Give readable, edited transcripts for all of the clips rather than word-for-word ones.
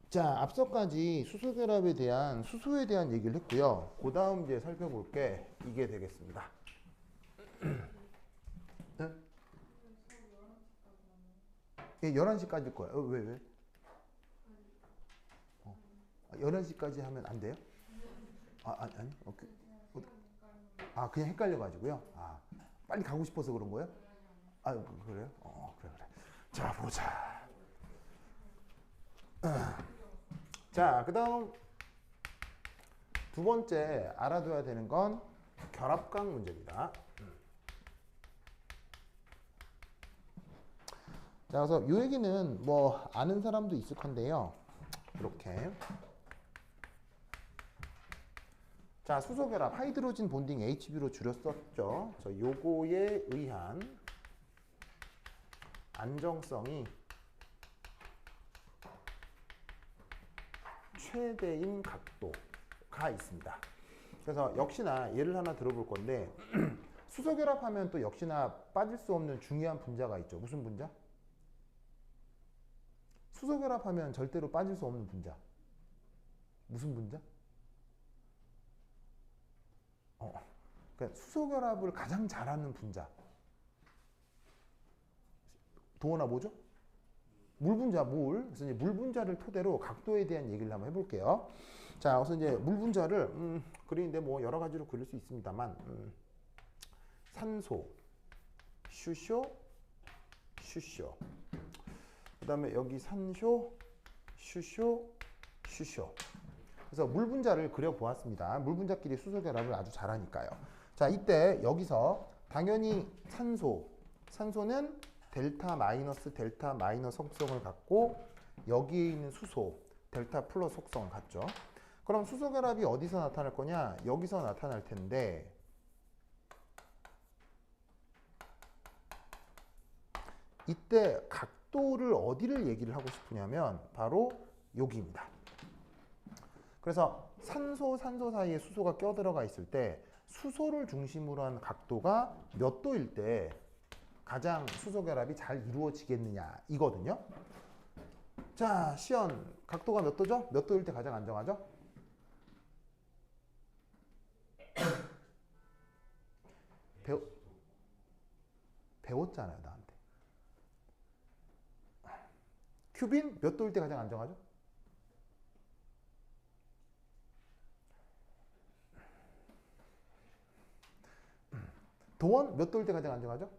자, 앞서까지 수소결합에 대한 수소에 대한 얘기를 했고요. 그 다음 이제 살펴볼 게 이게 되겠습니다. 네? 예, 11시까지일 거예요. 왜? 11시까지 하면 안 돼요? 아니. 오케이. 그냥 헷갈려가지고요. 빨리 가고 싶어서 그런 거예요? 그래요? 그래. 자, 보자. 자, 그 다음 두 번째 알아둬야 되는 건 결합각 문제입니다. 자, 그래서 이 얘기는 뭐 아는 사람도 있을 건데요. 이렇게. 자, 수소결합 하이드로진 본딩 HB로 줄였었죠. 그래서 요거에 의한 안정성이 최대인 각도가 있습니다. 그래서 역시나 예를 하나 들어볼 건데 수소결합하면 또 역시나 빠질 수 없는 중요한 분자가 있죠. 무슨 분자? 수소결합하면 절대로 빠질 수 없는 분자. 무슨 분자? 그러니까 수소결합을 가장 잘하는 분자. 동원아 뭐죠? 물분자, 물. 그래서 이제 물분자를 토대로 각도에 대한 얘기를 한번 해볼게요. 자, 그래서 이제 물분자를 그리는데 뭐 여러 가지로 그릴 수 있습니다만 산소, 슈쇼. 그 다음에 여기 산쇼, 슈쇼. 그래서 물분자를 그려보았습니다. 물분자끼리 수소결합을 아주 잘하니까요. 자, 이때 여기서 당연히 산소는 델타 마이너스 속성을 갖고 여기에 있는 수소 델타 플러스 속성을 갖죠. 그럼 수소결합이 어디서 나타날 거냐? 여기서 나타날 텐데 이때 각도를 어디를 얘기를 하고 싶으냐면 바로 여기입니다. 그래서 산소 사이에 수소가 껴들어가 있을 때 수소를 중심으로 한 각도가 몇 도일 때 가장 수소결합이 잘 이루어지겠느냐 이거든요. 자, 시연 각도가 몇 도죠? 몇 도일 때 가장 안정하죠? 배웠잖아요, 나한테. 큐빈 몇 도일 때 가장 안정하죠? 동원 몇 도일 때 가장 안정하죠?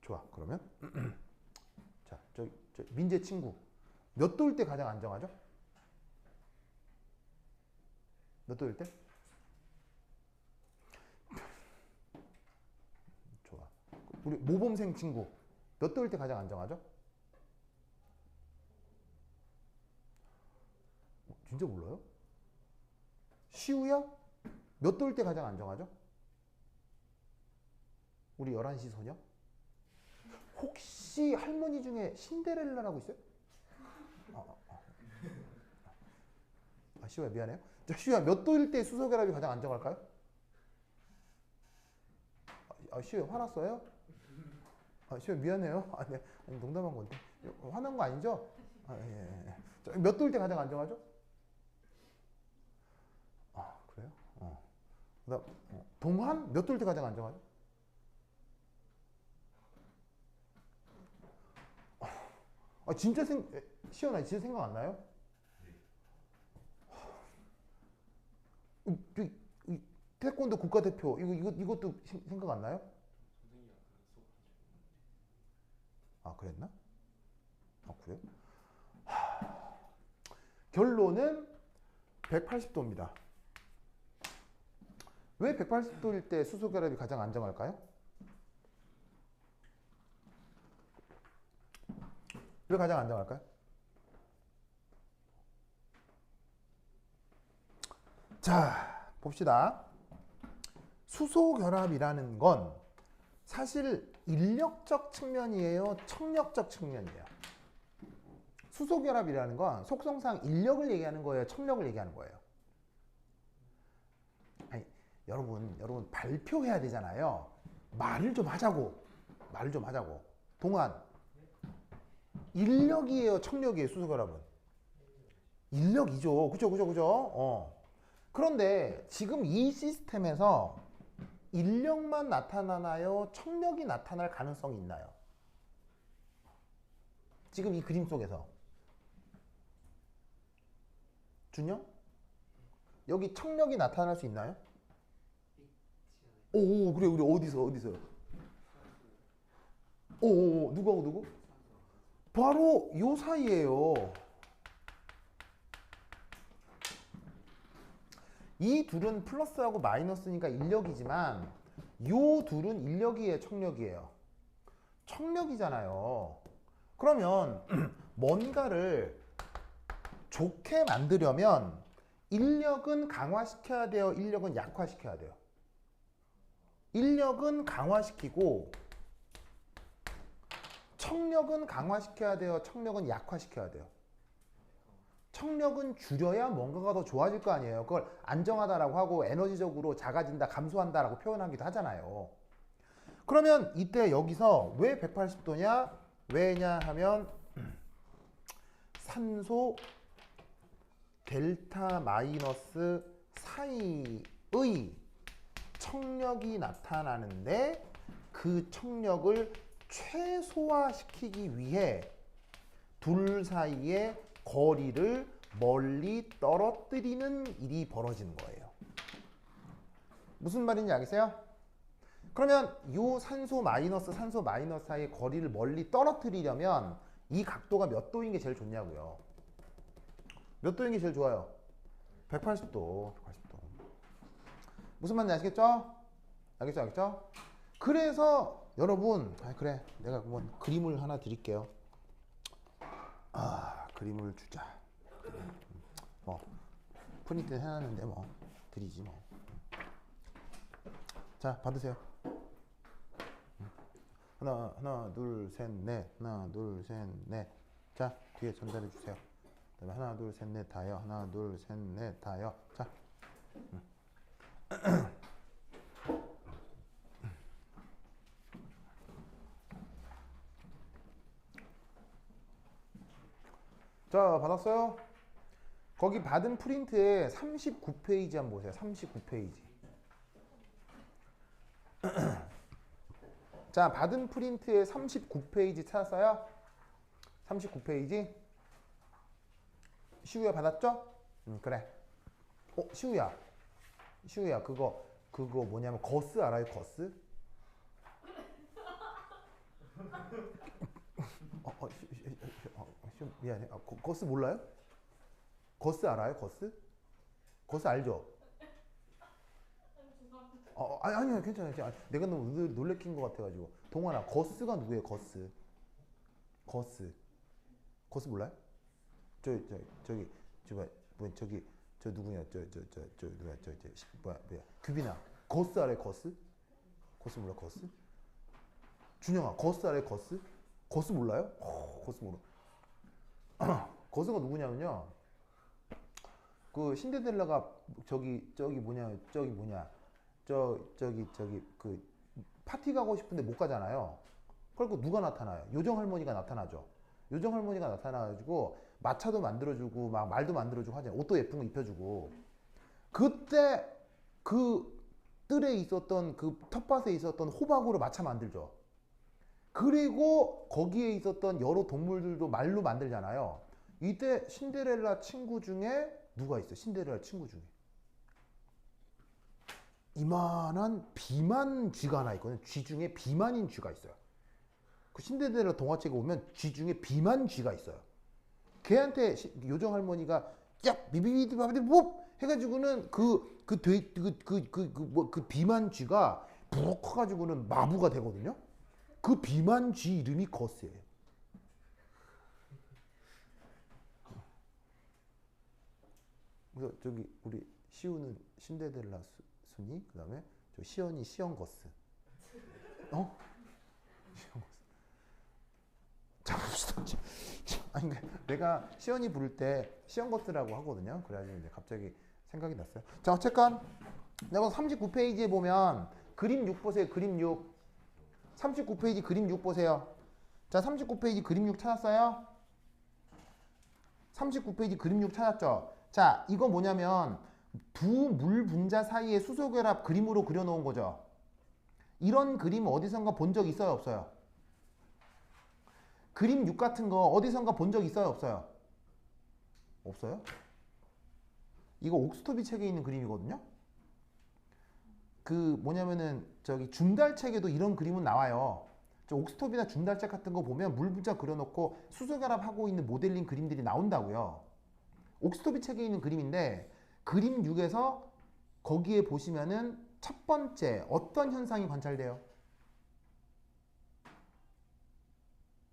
좋아. 그러면 자, 저 민재 친구 몇 도일 때 가장 안정하죠? 몇 도일 때? 좋아. 우리 모범생 친구 몇 도일 때 가장 안정하죠? 진짜 몰라요? 시우야? 몇 도일 때 가장 안정하죠? 우리 11시 소녀? 혹시 할머니 중에 신데렐라라고 있어요? 시우야 미안해요. 자, 시우야 몇 도일 때 수소결합이 가장 안정할까요? 시우야 화났어요? 시우야 미안해요. 네. 아니, 농담한 건데. 화난 거 아니죠? 예. 자, 몇 도일 때 가장 안정하죠? 그래요? 그다음 동환 몇 도일 때 가장 안정하죠? 진짜 시연아 진짜 생각 안 나요? 태권도 국가대표 이것도 생각 안 나요? 그랬나? 그래요? 결론은 180도입니다. 왜 180도일 때 수소결합이 가장 안정할까요? 왜 가장 안정할까요? 자, 봅시다. 수소결합이라는 건 사실 인력적 측면이에요? 청력적 측면이에요? 수소결합이라는 건 속성상 인력을 얘기하는 거예요? 청력을 얘기하는 거예요? 아니, 여러분 발표해야 되잖아요. 말을 좀 하자고. 말을 좀 하자고. 동안 인력이에요, 청력이에요, 수소결합은? 인력이죠. 그죠, 그죠, 그죠? 그런데 지금 이 시스템에서 인력만 나타나나요? 청력이 나타날 가능성이 있나요? 지금 이 그림 속에서. 준영? 여기 청력이 나타날 수 있나요? 오, 그래, 우리 어디서요? 오, 누구하고 누구? 바로 요 사이에요. 이 둘은 플러스하고 마이너스니까 인력이지만 요 둘은 인력이에요, 청력이에요? 청력이잖아요. 그러면 뭔가를 좋게 만들려면 인력은 강화시켜야 돼요, 인력은 약화시켜야 돼요? 인력은 강화시키고 청력은 강화시켜야 돼요, 청력은 약화시켜야 돼요? 청력은 줄여야 뭔가가 더 좋아질 거 아니에요. 그걸 안정하다라고 하고 에너지적으로 작아진다, 감소한다라고 표현하기도 하잖아요. 그러면 이때 여기서 왜 180도냐? 왜냐 하면 산소 델타 마이너스 사이의 청력이 나타나는데 그 청력을 최소화시키기 위해 둘 사이의 거리를 멀리 떨어뜨리는 일이 벌어지는 거예요. 무슨 말인지 알겠어요? 그러면 이 산소 마이너스 사이의 거리를 멀리 떨어뜨리려면 이 각도가 몇 도인 게 제일 좋냐고요? 몇 도인 게 제일 좋아요? 180도. 180도. 무슨 말인지 아시겠죠? 알겠죠? 그래서 여러분, 그래, 내가 뭐 그림을 하나 드릴게요. 그림을 주자. 뭐 프린트 해놨는데 뭐 드리지 뭐. 자, 받으세요. 하나, 둘, 셋, 넷. 하나, 둘, 셋, 넷. 자, 뒤에 전달해 주세요. 그다음에 하나, 둘, 셋, 넷 다요. 하나, 둘, 셋, 넷 다요. 자. 자, 받았어요? 거기 받은 프린트에 39페이지 한번 보세요. 39페이지. 자, 받은 프린트에 39페이지 찾았어요? 39페이지? 시우야 받았죠? 그래. 시우야, 그거 뭐냐면 거스 알아요? 거스? 미안해. 거스 몰라요? 거스 알아요? 거스? 거스 알죠? 아니요, 괜찮아요. 내가 너무 놀래킨 것 같아가지고. 동환아, 거스가 누구예요? 거스 몰라요? 저 누구냐? 뭐야? 규빈아, 거스 알아요? 거스 몰라? 거스? 준영아, 거스 알아요? 거스 몰라요? 거스 몰라. 거스가 누구냐면요. 그 신데렐라가 저기 그 파티 가고 싶은데 못 가잖아요. 그리고 누가 나타나요? 요정 할머니가 나타나죠. 요정 할머니가 나타나가지고 마차도 만들어주고 막 말도 만들어주고 하잖아요. 옷도 예쁜 거 입혀주고. 그때 그 뜰에 있었던 그 텃밭에 있었던 호박으로 마차 만들죠. 그리고 거기에 있었던 여러 동물들도 말로 만들잖아요. 이때 신데렐라 친구 중에 누가 있어요? 신데렐라 친구 중에 이만한 비만 쥐가 하나 있거든요. 쥐 중에 비만인 쥐가 있어요. 그 신데렐라 동화책에 보면 쥐 중에 비만 쥐가 있어요. 걔한테 요정 할머니가 야 비비비비비비 해가지고는 그 비만 쥐가 부럭 커가지고는 마부가 되거든요. 그 비만 쥐 이름이 거스예요. 그래서 저기 우리 시우는 신데렐라 순이, 그 다음에 저 시연이 시연거스. 시연거스. 자, 봅시다. 아니, 내가 시연이 부를 때 시연거스라고 하거든요. 그래가지고 이제 갑자기 생각이 났어요. 자, 어쨌건 내가 39페이지에 보면 그림 6 보세요. 그림 6. 39페이지 그림 6 보세요. 자, 39페이지 그림 6 찾았어요? 39페이지 그림 6 찾았죠? 자, 이거 뭐냐면 두 물 분자 사이의 수소 결합 그림으로 그려놓은 거죠. 이런 그림 어디선가 본 적 있어요, 없어요? 그림 6 같은 거 어디선가 본 적 있어요, 없어요? 없어요? 이거 옥스토비 책에 있는 그림이거든요. 그 뭐냐면은 저기 중달책에도 이런 그림은 나와요. 저 옥스토비나 중달책 같은 거 보면 물 분자 그려놓고 수소 결합하고 있는 모델링 그림들이 나온다고요. 옥스토비 책에 있는 그림인데 그림 6에서 거기에 보시면은 첫 번째 어떤 현상이 관찰돼요?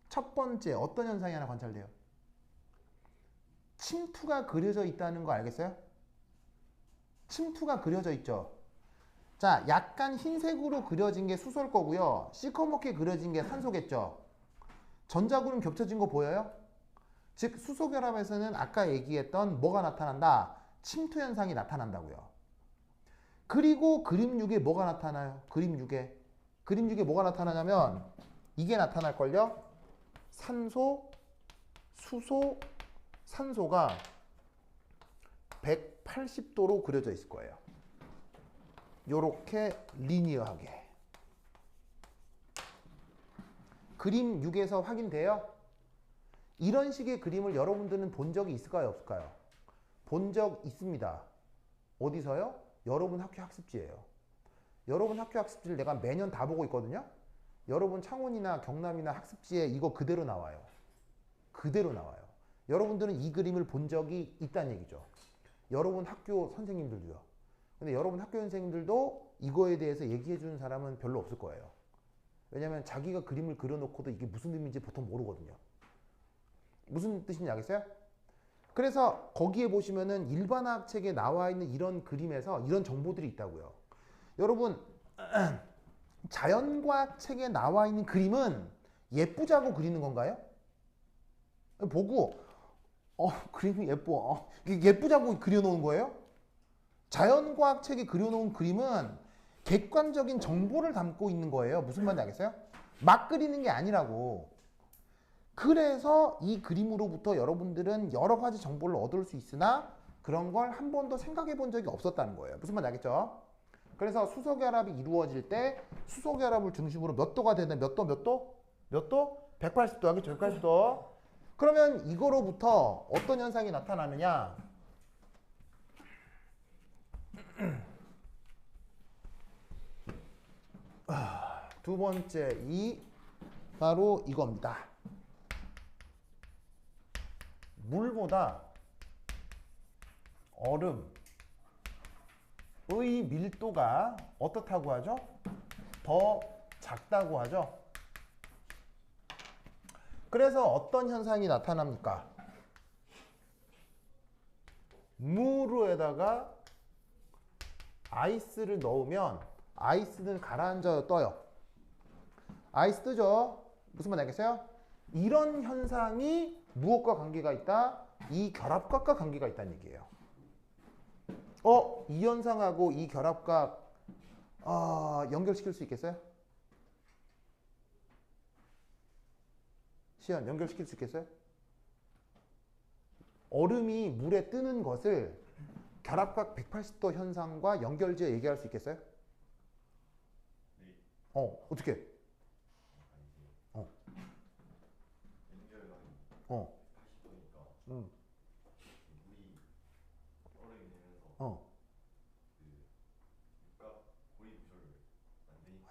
첫 번째 어떤 현상이 하나 관찰돼요? 침투가 그려져 있다는 거 알겠어요? 침투가 그려져 있죠. 자, 약간 흰색으로 그려진 게 수소일 거고요. 시커멓게 그려진 게 산소겠죠. 전자구름 겹쳐진 거 보여요? 즉 수소 결합에서는 아까 얘기했던 뭐가 나타난다? 침투 현상이 나타난다고요. 그리고 그림 6에 뭐가 나타나요? 그림 6에 뭐가 나타나냐면 이게 나타날걸요? 산소, 수소, 산소가 180도로 그려져 있을 거예요. 요렇게 리니어하게. 그림 6에서 확인돼요? 이런 식의 그림을 여러분들은 본 적이 있을까요? 없을까요? 본 적 있습니다. 어디서요? 여러분 학교 학습지예요. 여러분 학교 학습지를 내가 매년 다 보고 있거든요. 여러분 창원이나 경남이나 학습지에 이거 그대로 나와요. 그대로 나와요. 여러분들은 이 그림을 본 적이 있다는 얘기죠. 여러분 학교 선생님들도요. 근데 여러분 학교 선생님들도 이거에 대해서 얘기해 주는 사람은 별로 없을 거예요. 왜냐면 자기가 그림을 그려놓고도 이게 무슨 의미인지 보통 모르거든요. 무슨 뜻인지 알겠어요? 그래서 거기에 보시면은 일반학 책에 나와 있는 이런 그림에서 이런 정보들이 있다고요. 여러분 자연과학 책에 나와 있는 그림은 예쁘자고 그리는 건가요? 보고 그림이 예뻐. 예쁘자고 그려놓은 거예요? 자연과학 책에 그려놓은 그림은 객관적인 정보를 담고 있는 거예요. 무슨 말인지 알겠어요? 막 그리는 게 아니라고. 그래서 이 그림으로부터 여러분들은 여러 가지 정보를 얻을 수 있으나 그런 걸 한 번도 생각해 본 적이 없었다는 거예요. 무슨 말인지 알겠죠? 그래서 수소 결합이 이루어질 때 수소 결합을 중심으로 몇 도가 되든 몇 도? 몇 도? 180도 하겠죠. 180도. 그러면 이거로부터 어떤 현상이 나타나느냐? 두 번째 바로 이겁니다. 물보다 얼음의 밀도가 어떻다고 하죠? 더 작다고 하죠. 그래서 어떤 현상이 나타납니까? 물에다가 아이스를 넣으면 아이스는 가라앉아 떠요. 아이스 뜨죠? 무슨 말 알겠어요? 이런 현상이 무엇과 관계가 있다? 이 결합각과 관계가 있다는 얘기예요. 이 현상하고 이 결합각 연결시킬 수 있겠어요? 시연 연결시킬 수 있겠어요? 얼음이 물에 뜨는 것을 결합각 180도 현상과 연결지어 얘기할 수 있겠어요? 어떻게?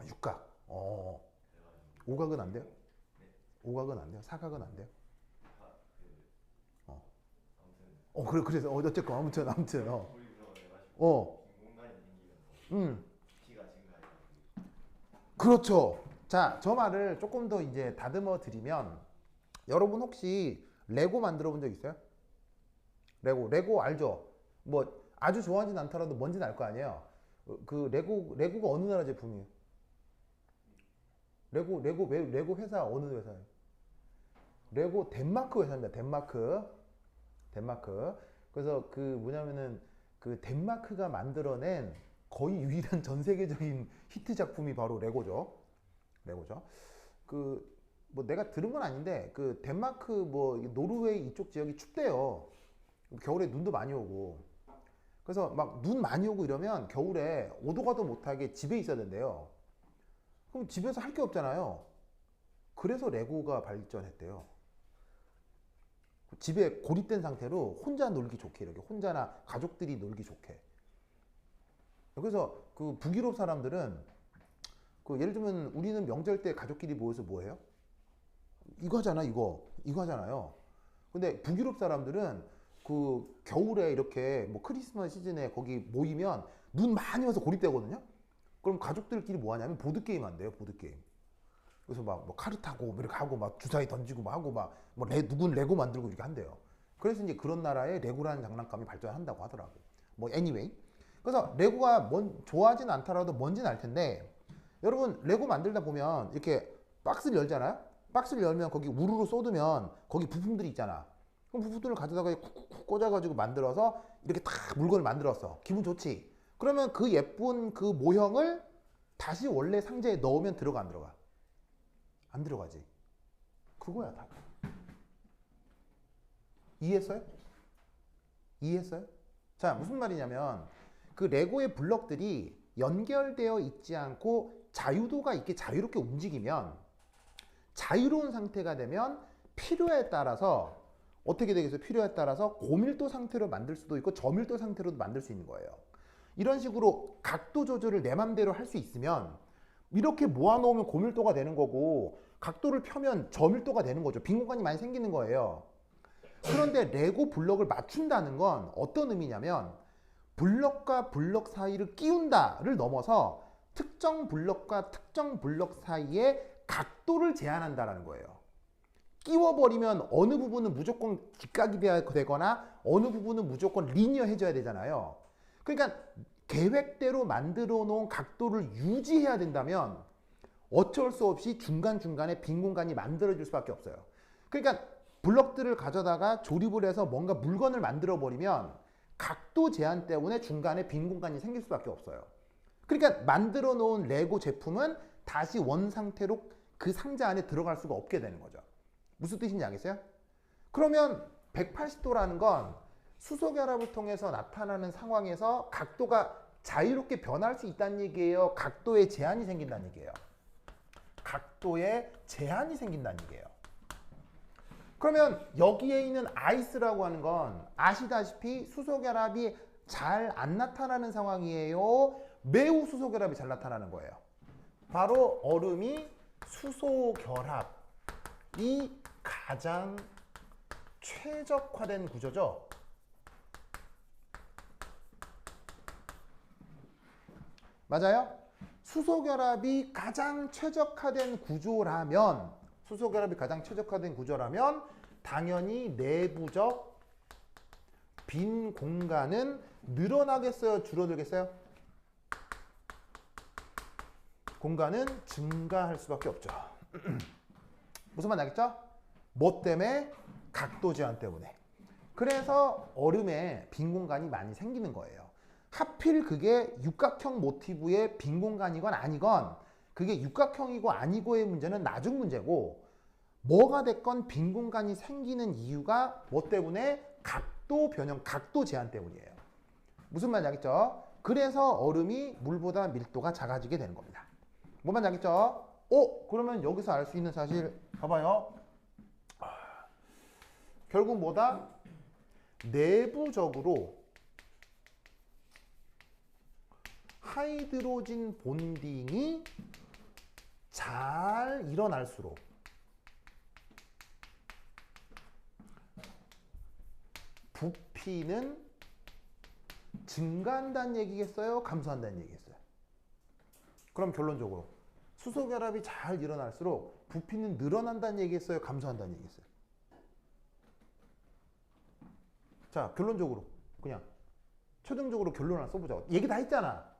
육각. 오각은 안 돼요? 오각은 안 돼요? 사각은 안 돼요? 그래서 어쨌건 아무튼 그렇죠. 자, 저 말을 조금 더 이제 다듬어 드리면 여러분 혹시 레고 만들어 본 적 있어요? 레고 알죠? 뭐 아주 좋아하진 않더라도 뭔지는 알 거 아니에요. 그 레고가 어느 나라 제품이에요? 레고 회사 어느 회사예요? 레고 덴마크 회사입니다. 덴마크. 그래서 그 뭐냐면은 그 덴마크가 만들어낸 거의 유일한 전 세계적인 히트 작품이 바로 레고죠. 레고죠. 그 뭐 내가 들은 건 아닌데 그 덴마크 뭐 노르웨이 이쪽 지역이 춥대요. 겨울에 눈도 많이 오고. 그래서 막 눈 많이 오고 이러면 겨울에 오도 가도 못하게 집에 있어야 된대요. 그럼 집에서 할 게 없잖아요. 그래서 레고가 발전했대요. 집에 고립된 상태로 혼자 놀기 좋게, 이렇게 혼자나 가족들이 놀기 좋게. 그래서 그 북유럽 사람들은 그 예를 들면 우리는 명절 때 가족끼리 모여서 뭐 해요? 이거 하잖아, 이거 하잖아요. 근데 북유럽 사람들은 그 겨울에 이렇게 뭐 크리스마스 시즌에 거기 모이면 눈 많이 와서 고립되거든요. 그럼 가족들끼리 뭐 하냐면 보드 게임 한대요, 보드 게임. 그래서 막 뭐 카드 타고 뭐 이렇게 하고 막 주사위 던지고 막 하고 막 뭐 누군 레고 만들고 이렇게 한대요. 그래서 이제 그런 나라에 레고라는 장난감이 발전한다고 하더라고. 뭐 anyway. 그래서 레고가 좋아하진 않더라도 뭔지는 알 텐데, 여러분 레고 만들다 보면 이렇게 박스를 열잖아요. 박스를 열면 거기 우르르 쏟으면 거기 부품들이 있잖아. 그럼 부품들을 가져다가 쿡쿡쿡 꽂아가지고 만들어서 이렇게 딱 물건을 만들었어. 기분 좋지? 그러면 그 예쁜 그 모형을 다시 원래 상자에 넣으면 들어가 안 들어가? 안 들어가지. 그거야 다. 이해했어요? 이해했어요? 자, 무슨 말이냐면 그 레고의 블럭들이 연결되어 있지 않고 자유도가 있게 자유롭게 움직이면, 자유로운 상태가 되면 필요에 따라서 어떻게 되겠어요? 필요에 따라서 고밀도 상태로 만들 수도 있고 저밀도 상태로도 만들 수 있는 거예요. 이런 식으로 각도 조절을 내 맘대로 할 수 있으면 이렇게 모아놓으면 고밀도가 되는 거고, 각도를 펴면 저밀도가 되는 거죠. 빈 공간이 많이 생기는 거예요. 그런데 레고 블럭을 맞춘다는 건 어떤 의미냐면, 블럭과 블럭 사이를 끼운다를 넘어서 특정 블럭과 특정 블럭 사이에 각도를 제한한다는 거예요. 끼워버리면 어느 부분은 무조건 직각이 되거나 어느 부분은 무조건 리니어해져야 되잖아요. 그러니까 계획대로 만들어 놓은 각도를 유지해야 된다면 어쩔 수 없이 중간중간에 빈 공간이 만들어질 수밖에 없어요. 그러니까 블럭들을 가져다가 조립을 해서 뭔가 물건을 만들어 버리면 각도 제한 때문에 중간에 빈 공간이 생길 수밖에 없어요. 그러니까 만들어 놓은 레고 제품은 다시 원 상태로 그 상자 안에 들어갈 수가 없게 되는 거죠. 무슨 뜻인지 알겠어요? 그러면 180도라는 건 수소결합을 통해서 나타나는 상황에서 각도가 자유롭게 변할 수 있다는 얘기예요? 각도에 제한이 생긴다는 얘기예요? 각도에 제한이 생긴다는 얘기예요. 그러면 여기에 있는 아이스라고 하는 건 아시다시피 수소결합이 잘 안 나타나는 상황이에요? 매우 수소결합이 잘 나타나는 거예요. 바로 얼음이 수소결합이 가장 최적화된 구조죠. 맞아요? 수소결합이 가장 최적화된 구조라면, 당연히 내부적 빈 공간은 늘어나겠어요? 줄어들겠어요? 공간은 증가할 수밖에 없죠. 무슨 말 나겠죠? 뭐 때문에? 각도 제한 때문에. 그래서 얼음에 빈 공간이 많이 생기는 거예요. 하필 그게 육각형 모티브의 빈 공간이건 아니건, 그게 육각형이고 아니고의 문제는 나중 문제고, 뭐가 됐건 빈 공간이 생기는 이유가 뭐 때문에? 각도 변형, 각도 제한 때문이에요. 무슨 말인지 알겠죠? 그래서 얼음이 물보다 밀도가 작아지게 되는 겁니다. 뭔 말인지 알겠죠? 그러면 여기서 알 수 있는 사실 봐봐요. 결국 뭐다? 내부적으로 하이드로진 본딩이 잘 일어날수록 부피는 증가한다는 얘기겠어요? 감소한다는 얘기겠어요? 그럼 결론적으로 수소결합이 잘 일어날수록 부피는 늘어난다는 얘기겠어요? 감소한다는 얘기겠어요? 자, 결론적으로 그냥 최종적으로 결론을 하나 써보자고. 얘기 다 했잖아.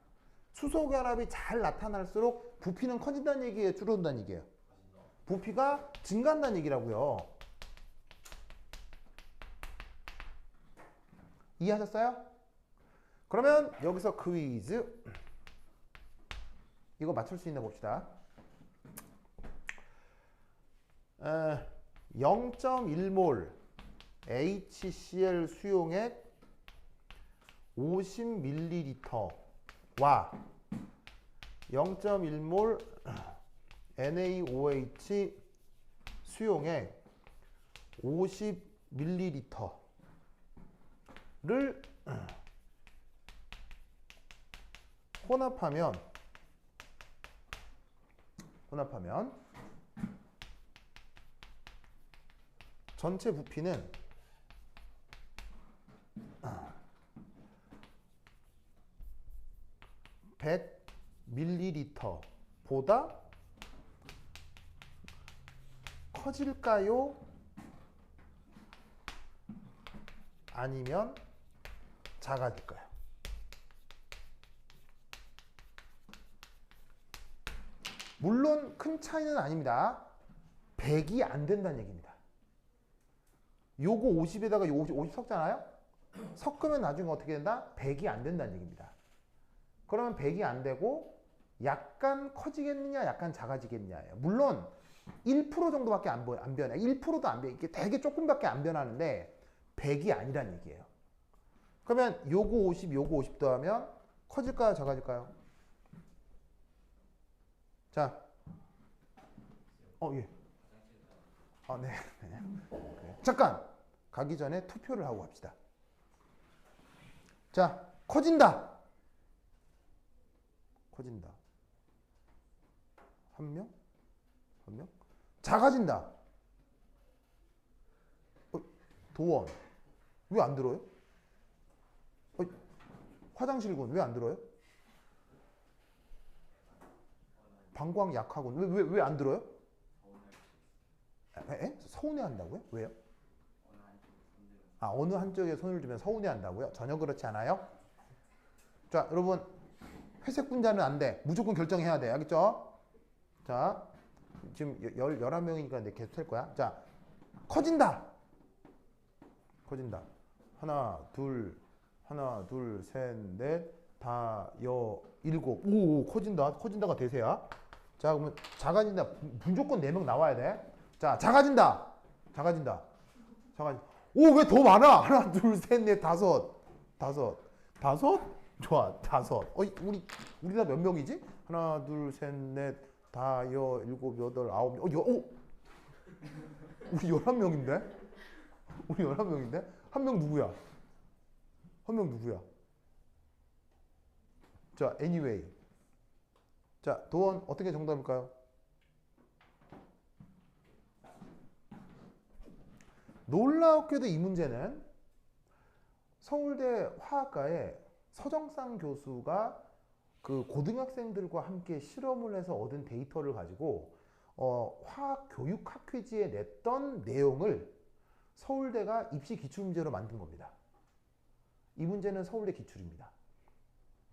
수소결합이 잘 나타날수록 부피는 커진다는 얘기예요? 줄어든다는 얘기예요? 부피가 증가한다는 얘기라고요. 이해하셨어요? 그러면 여기서 퀴즈. 이거 맞출 수 있나 봅시다. 0.1몰 HCl 수용액 50ml와 0.1몰 NaOH 수용액 50ml를 혼합하면 전체 부피는 100ml보다 커질까요? 아니면 작아질까요? 물론 큰 차이는 아닙니다. 100이 안 된다는 얘기입니다. 요거 50에다가 요거 50 섞잖아요? 섞으면 나중에 어떻게 된다? 100이 안 된다는 얘기입니다. 그러면 100이 안 되고 약간 커지겠느냐, 약간 작아지겠느냐예요. 물론 1% 정도밖에 안 변해. 1%도 안 변해. 이게 되게 조금밖에 안 변하는데 100이 아니란 얘기예요. 그러면 요거 50, 요거 50 더하면 커질까요, 작아질까요? 자, 예. 네. 잠깐 가기 전에 투표를 하고 갑시다. 자, 커진다. 한 명? 작아진다. 도원. 왜 안 들어요? 화장실군. 왜 안 들어요? 방광 약하군. 왜 안 들어요? 서운해 한다고요? 왜요? 어느 한쪽에 손을 주면 서운해 한다고요? 전혀 그렇지 않아요. 자, 여러분. 회색 분자는 안 돼. 무조건 결정해야 돼. 알겠죠? 자, 지금 11명이니까 계속 셀 거야. 자, 커진다. 하나, 둘, 셋, 넷, 다, 일곱. 오, 커진다가 대세야. 자, 그러면 작아진다. 무조건 4명 나와야 돼. 자, 작아진다. 오, 왜 더 많아? 하나, 둘, 셋, 넷, 다섯? 좋아, 5. 우리 다 몇 명이지? 하나, 둘, 셋, 넷, 다, 일곱, 여덟, 9. 우리 11명인데? 한 명 누구야? 자, anyway. 자, 도원 어떻게 정답일까요? 놀라웠게도 이 문제는 서울대 화학과에 서정상 교수가 그 고등학생들과 함께 실험을 해서 얻은 데이터를 가지고 화학 교육 학회지에 냈던 내용을 서울대가 입시 기출문제로 만든 겁니다. 이 문제는 서울대 기출입니다.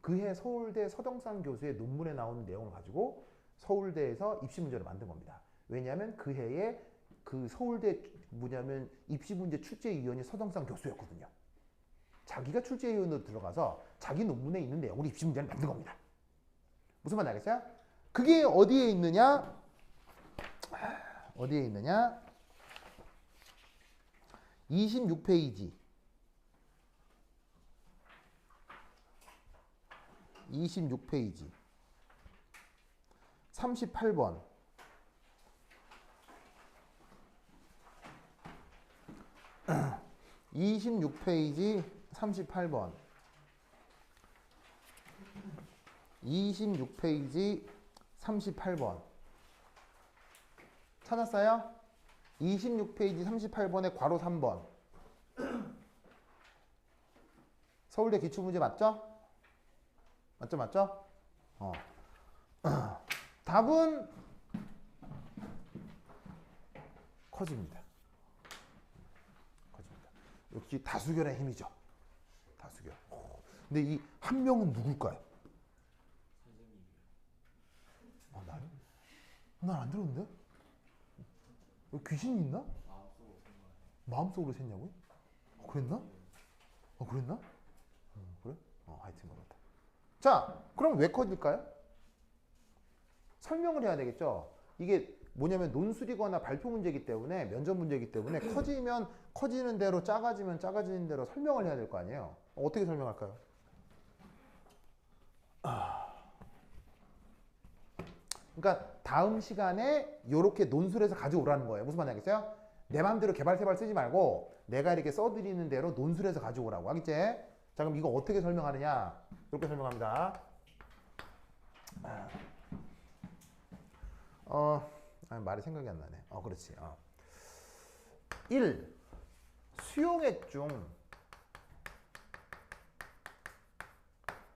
그해 서울대 서정상 교수의 논문에 나오는 내용을 가지고 서울대에서 입시 문제로 만든 겁니다. 왜냐하면 그 해에 그 서울대 입시 문제 출제위원이 서정상 교수였거든요. 자기가 출제위원으로 들어가서 자기 논문에 있는 내용으로 입시 문제를 만든 겁니다. 무슨 말 알겠어요? 그게 어디에 있느냐? 26페이지. 38번. 26페이지 38번. 26페이지 38번. 찾았어요? 26페이지 38번에 괄호 3번. 서울대 기출문제 맞죠? 맞죠? 답은 커집니다. 역시 다수결의 힘이죠. 다수결. 근데 이 한 명은 누굴까요? 나요? 난 안 들었는데? 귀신이 있나? 마음속으로 샜냐고요? 그랬나? 그래? 하여튼 그렇다. 자, 그럼 왜 커질까요? 설명을 해야 되겠죠? 이게 뭐냐면 논술이거나 발표 문제이기 때문에 면접 문제이기 때문에 커지면 커지는 대로 작아지면 작아지는 대로 설명을 해야 될 거 아니에요. 어떻게 설명할까요? 그러니까 다음 시간에 이렇게 논술에서 가져오라는 거예요. 무슨 말인지 알겠어요? 내 마음대로 개발세발 쓰지 말고 내가 이렇게 써드리는 대로 논술에서 가져오라고. 알겠지? 자, 그럼 이거 어떻게 설명하느냐? 이렇게 설명합니다. 말이 생각이 안 나네. 그렇지. 1. 수용액 중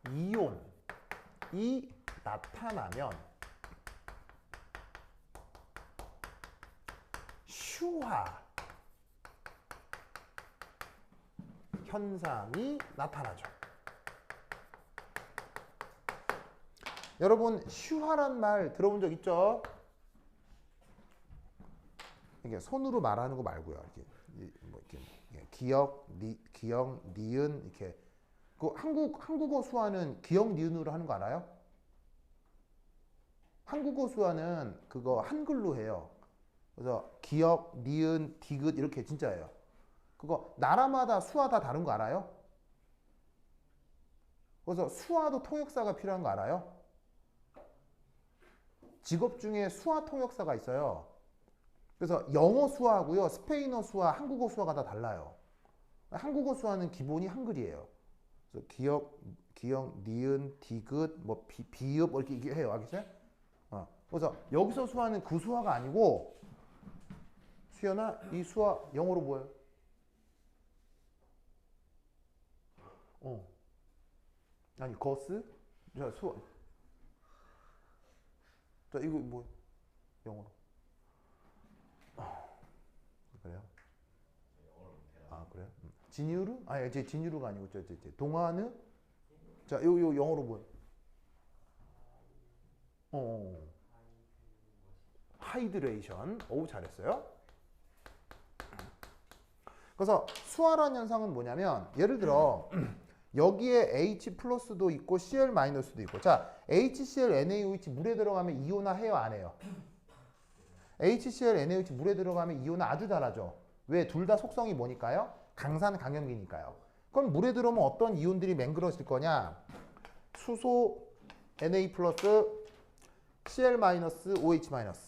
이온이 나타나면 슈화 현상이 나타나죠. 여러분 슈화란 말 들어본 적 있죠? 이게 손으로 말하는 거 말고요. 이렇게 기역, 니은 이렇게 그 한국어 수화는 기역, 니은으로 하는 거 알아요? 한국어 수화는 그거 한글로 해요. 그래서 기역, 니은, 디귿 이렇게 진짜예요. 그거 나라마다 수화 다 다른 거 알아요? 그래서 수화도 통역사가 필요한 거 알아요? 직업 중에 수화 통역사가 있어요. 그래서 영어 수화하고요, 스페인어 수화, 한국어 수화가 다 달라요. 한국어 수화는 기본이 한글이에요. 그래서 기역, 니은, 디귿, 뭐 비읍 이렇게 해요. 알겠어요? 그래서 여기서 수화는 그 수화가 아니고 수연아, 이 수화 영어로 뭐예요? 아니 거스? 자, 수화. 자, 이거 뭐 영어로? 그래요? 그래요? 진유르? 아니, 제 진유르가 아니고 저 동화느? 자, 요 영어로 뭐예요? 하이드레이션. 오, 잘했어요. 그래서 수화라는 현상은 뭐냐면 예를 들어 여기에 H 플러스도 있고 Cl 마이너스도 있고. 자, HCl, NaOH 물에 들어가면 이온화 해요, 안 해요? HCl, NaOH 물에 들어가면 이온화 아주 잘하죠. 왜? 둘 다 속성이 뭐니까요? 강산 강염기니까요. 그럼 물에 들어오면 어떤 이온들이 맹글어질 거냐? 수소, Na 플러스, Cl 마이너스, OH 마이너스.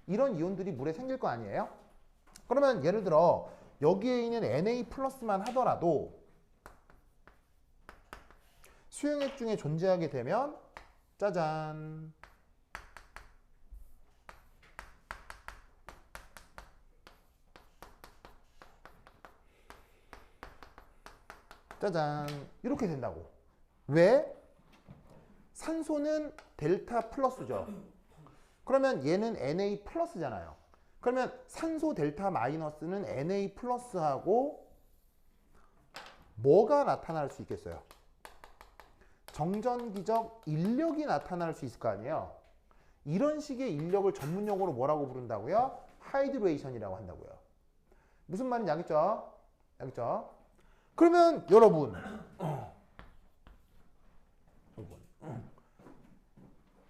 이런 이온들이 물에 생길 거 아니에요? 그러면 예를 들어 여기에 있는 Na 플러스만 하더라도 수용액 중에 존재하게 되면 짜잔, 짜잔, 이렇게 된다고. 왜? 산소는 델타 플러스죠. 그러면 얘는 Na 플러스잖아요. 그러면 산소 델타 마이너스는 Na 플러스하고 뭐가 나타날 수 있겠어요? 정전기적 인력이 나타날 수 있을 거 아니에요. 이런 식의 인력을 전문용어로 뭐라고 부른다고요? 하이드레이션이라고 한다고요. 무슨 말인지 알겠죠? 알겠죠? 그러면 여러분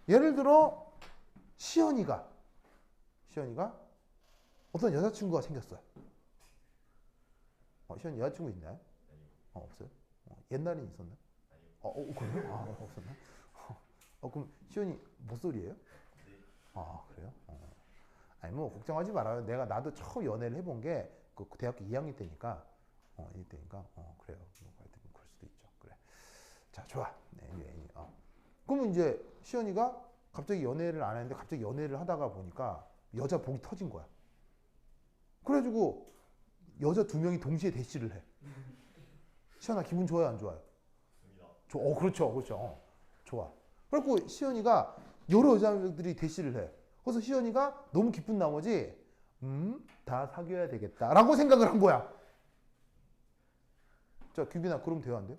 예를 들어 시연이가 어떤 여자친구가 생겼어요. 시연이 여자친구 있나요? 없어요? 옛날엔 있었나요? 그래요? 없었나? 그럼 시연이 목소리예요? 그래요? 아니 뭐 걱정하지 말아요. 나도 처음 연애를 해본 게 그 대학교 2학년 때니까 이때니까 그래요. 하여튼 그럴 수도 있죠. 그래. 자, 좋아. 네, 그러면 이제 시연이가 갑자기 연애를 안 했는데 갑자기 연애를 하다가 보니까 여자 복이 터진 거야. 그래가지고 여자 2명이 동시에 대시를 해. 시연아 기분 좋아요, 안 좋아요? 그렇죠. 좋아. 그래갖고 시연이가 여러 여자들이 대시를 해. 그래서 시연이가 너무 기쁜 나머지 다 사귀어야 되겠다라고 생각을 한 거야. 자, 규빈아, 그럼 돼요, 안 돼요?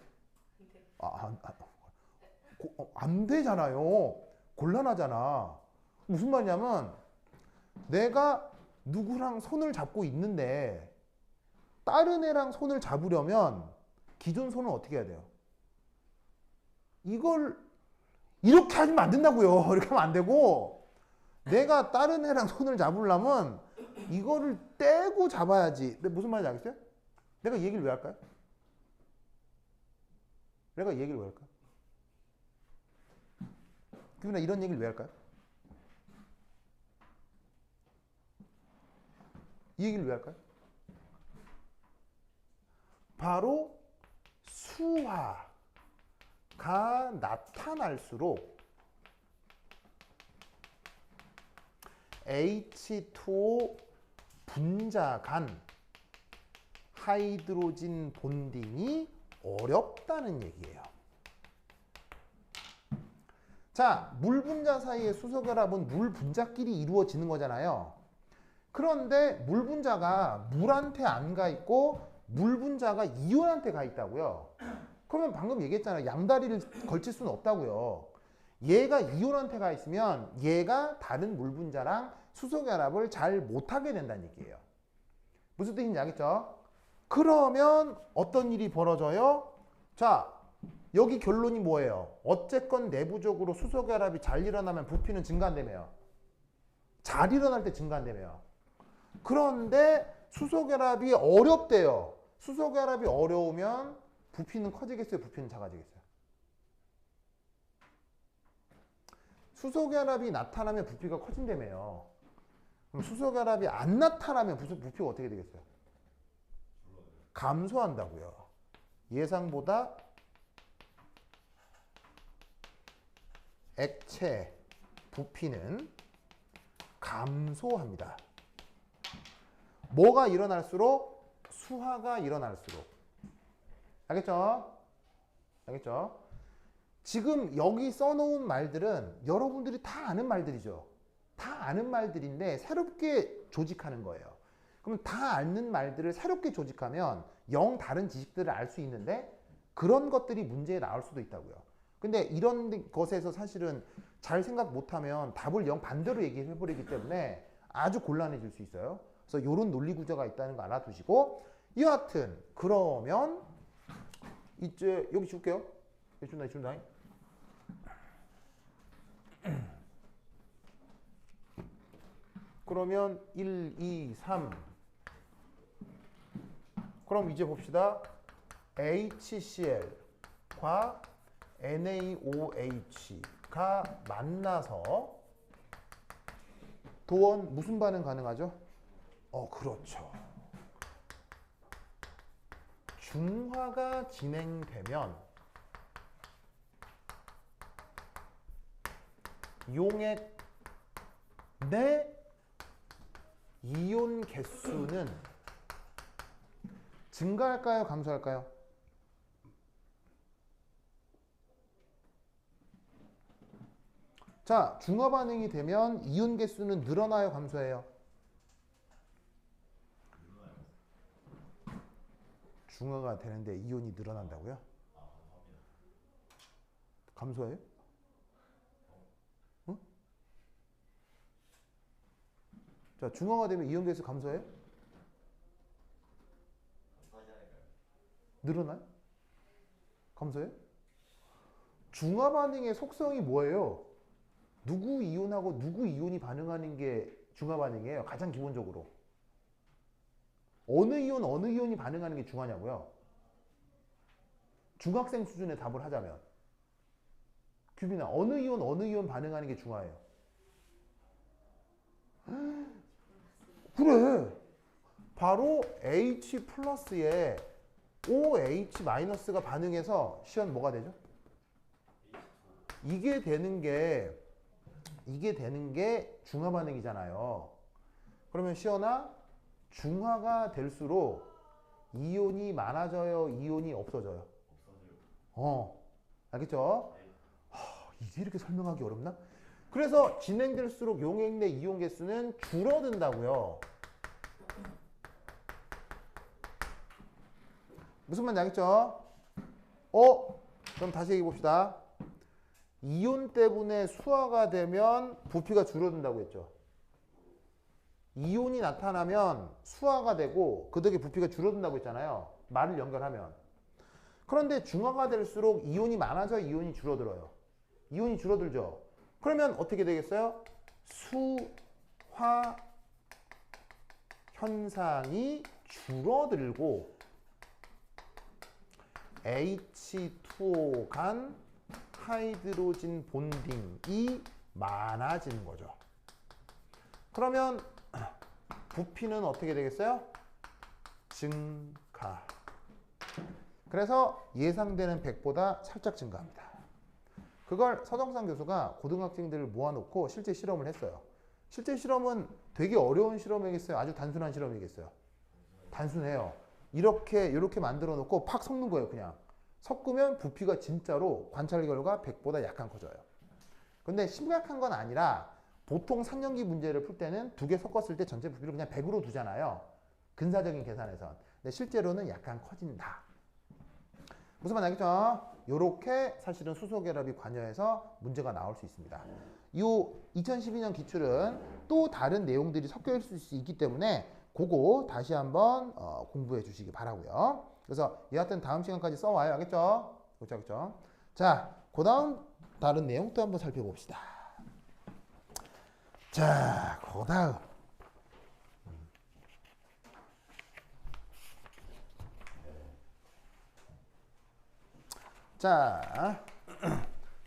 안 되잖아요. 곤란하잖아. 무슨 말이냐면 내가 누구랑 손을 잡고 있는데 다른 애랑 손을 잡으려면 기존 손은 어떻게 해야 돼요? 이걸 이렇게 하면 안 된다고요. 이렇게 하면 안 되고 내가 다른 애랑 손을 잡으려면 이거를 떼고 잡아야지. 무슨 말인지 알겠어요? 내가 이 얘기를 왜 할까요? 내가 이 얘기를 왜 할까요? 그러나 이런 얘기를 왜 할까요? 이 얘기를 왜 할까요? 바로 수화가 나타날수록 H2O 분자 간 하이드로진 본딩이 어렵다는 얘기예요. 자, 물 분자 사이의 수소 결합은 물 분자끼리 이루어지는 거잖아요. 그런데 물 분자가 물한테 안 가 있고 물 분자가 이온한테 가 있다고요. 그러면 방금 얘기했잖아요. 양다리를 걸칠 수는 없다고요. 얘가 이온한테 가 있으면 얘가 다른 물 분자랑 수소 결합을 잘 못하게 된다는 얘기예요. 무슨 뜻인지 알겠죠? 그러면 어떤 일이 벌어져요? 자, 여기 결론이 뭐예요? 어쨌건 내부적으로 수소 결합이 잘 일어나면 부피는 증가한다며요. 잘 일어날 때 증가한다며요. 그런데 수소 결합이 어렵대요. 수소 결합이 어려우면 부피는 커지겠어요? 부피는 작아지겠어요? 수소 결합이 나타나면 부피가 커진다며요. 그럼 수소 결합이 안 나타나면 무슨 부피가 어떻게 되겠어요? 감소한다고요. 예상보다 액체 부피는 감소합니다. 뭐가 일어날수록? 수화가 일어날수록. 알겠죠? 알겠죠? 지금 여기 써놓은 말들은 여러분들이 다 아는 말들이죠. 다 아는 말들인데 새롭게 조직하는 거예요. 그럼 다 아는 말들을 새롭게 조직하면 영 다른 지식들을 알 수 있는데 그런 것들이 문제에 나올 수도 있다고요. 근데 이런 것에서 사실은 잘 생각 못하면 답을 영 반대로 얘기해버리기 때문에 아주 곤란해질 수 있어요. 그래서 이런 논리 구조가 있다는 거 알아두시고, 여하튼 그러면 이제 여기 줄게요. 이준다. 그러면 1, 2, 3. 그럼 이제 봅시다. HCl과 NaOH가 만나서 도원 무슨 반응 가능하죠? 그렇죠. 중화가 진행되면 용액 내 이온 개수는 증가할까요? 감소할까요? 자, 중화 반응이 되면 이온 개수는 늘어나요? 감소해요? 중화가 되는데 이온이 늘어난다고요? 감소해요? 응? 자, 중화가 되면 이온 개수 감소해요? 늘어나요? 감소해요? 중화 반응의 속성이 뭐예요? 누구 이온하고 누구 이온이 반응하는 게 중화 반응이에요. 가장 기본적으로. 어느 이온이 반응하는 게 중화냐고요? 중학생 수준의 답을 하자면. 규빈아, 어느 이온 반응하는 게 중화예요? 그래. 바로 H 플러스에 OH 마이너스가 반응해서 시연 뭐가 되죠? 이게 되는 게 중화 반응이잖아요. 그러면 시연아, 중화가 될수록 이온이 많아져요? 이온이 없어져요? 알겠죠? 이게 이렇게 설명하기 어렵나? 그래서 진행될수록 용액 내 이온 개수는 줄어든다고요. 무슨 말인지 알겠죠? 그럼 다시 얘기해 봅시다. 이온 때문에 수화가 되면 부피가 줄어든다고 했죠. 이온이 나타나면 수화가 되고 그 덕에 부피가 줄어든다고 했잖아요. 말을 연결하면. 그런데 중화가 될수록 이온이 많아져, 이온이 줄어들어요. 이온이 줄어들죠. 그러면 어떻게 되겠어요? 수화 현상이 줄어들고 H2O 간 하이드로진 본딩이 많아지는 거죠. 그러면 부피는 어떻게 되겠어요? 증가. 그래서 예상되는 100보다 살짝 증가합니다. 그걸 서정상 교수가 고등학생들을 모아놓고 실제 실험을 했어요. 실제 실험은 되게 어려운 실험이겠어요? 아주 단순한 실험이겠어요? 단순해요. 이렇게 만들어 놓고 팍 섞는 거예요. 그냥 섞으면 부피가 진짜로 관찰 결과 100보다 약간 커져요. 근데 심각한 건 아니라 보통 3년기 문제를 풀 때는 두 개 섞었을 때 전체 부피를 그냥 100으로 두잖아요. 근사적인 계산에선. 근데 실제로는 약간 커진다. 무슨 말 알겠죠? 요렇게 사실은 수소결합이 관여해서 문제가 나올 수 있습니다. 이 2012년 기출은 또 다른 내용들이 섞여 있을 수 있기 때문에 그거 다시 한번 공부해 주시기 바라고요. 그래서 여하튼 다음 시간까지 써와요. 알겠죠? 그렇죠? 자, 그 다음 다른 내용 또 한번 살펴봅시다. 자, 그 다음. 자,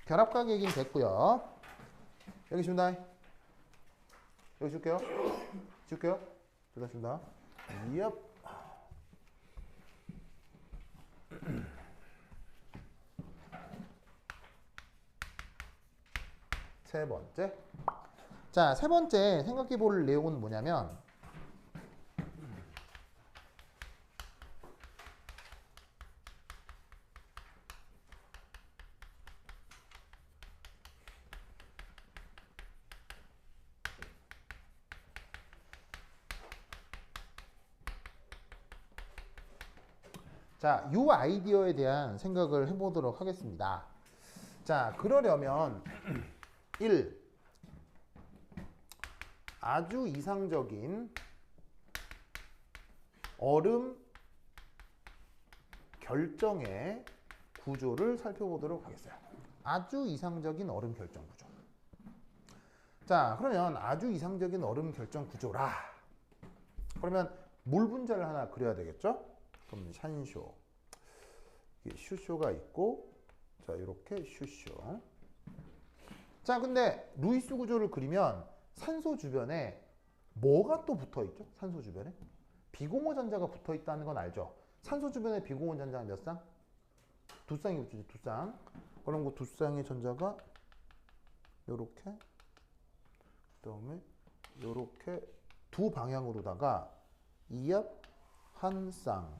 결합각 얘기는 됐고요. 여기 있습니다. 여기 줄게요. 됐습니다. 얍. 세 번째. 자, 세 번째 생각해 볼 내용은 뭐냐면 자, 이 아이디어에 대한 생각을 해보도록 하겠습니다. 자, 그러려면 1. 아주 이상적인 얼음 결정의 구조를 살펴보도록 하겠어요. 아주 이상적인 얼음 결정 구조. 자, 그러면 아주 이상적인 얼음 결정 구조라. 그러면 물 분자를 하나 그려야 되겠죠? 그럼 샨쇼. 슈쇼가 있고, 자, 이렇게 슈쇼. 자, 근데 루이스 구조를 그리면 산소 주변에 뭐가 또 붙어 있죠? 산소 주변에? 비공호 전자가 붙어 있다는 건 알죠? 산소 주변에 비공호 전자가 몇 쌍? 두 쌍이 붙죠, 두 쌍. 그럼 그 두 쌍의 전자가 요렇게, 그 다음에 요렇게 두 방향으로다가 2옆 한 쌍,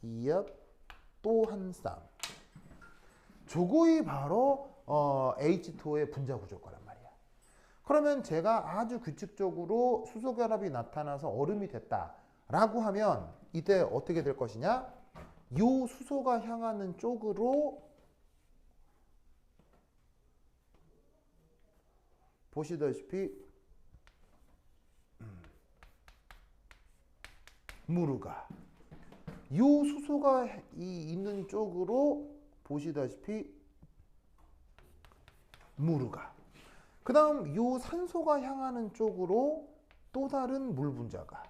2옆 또 한 쌍. 저거이 바로 H2O의 분자 구조일 거란 말이야. 그러면 제가 아주 규칙적으로 수소 결합이 나타나서 얼음이 됐다라고 하면 이때 어떻게 될 것이냐? 요 수소가 향하는 쪽으로 보시다시피 무르가 요 수소가 있는 쪽으로 보시다시피 무르가 그 다음 요 산소가 향하는 쪽으로 또 다른 물 분자가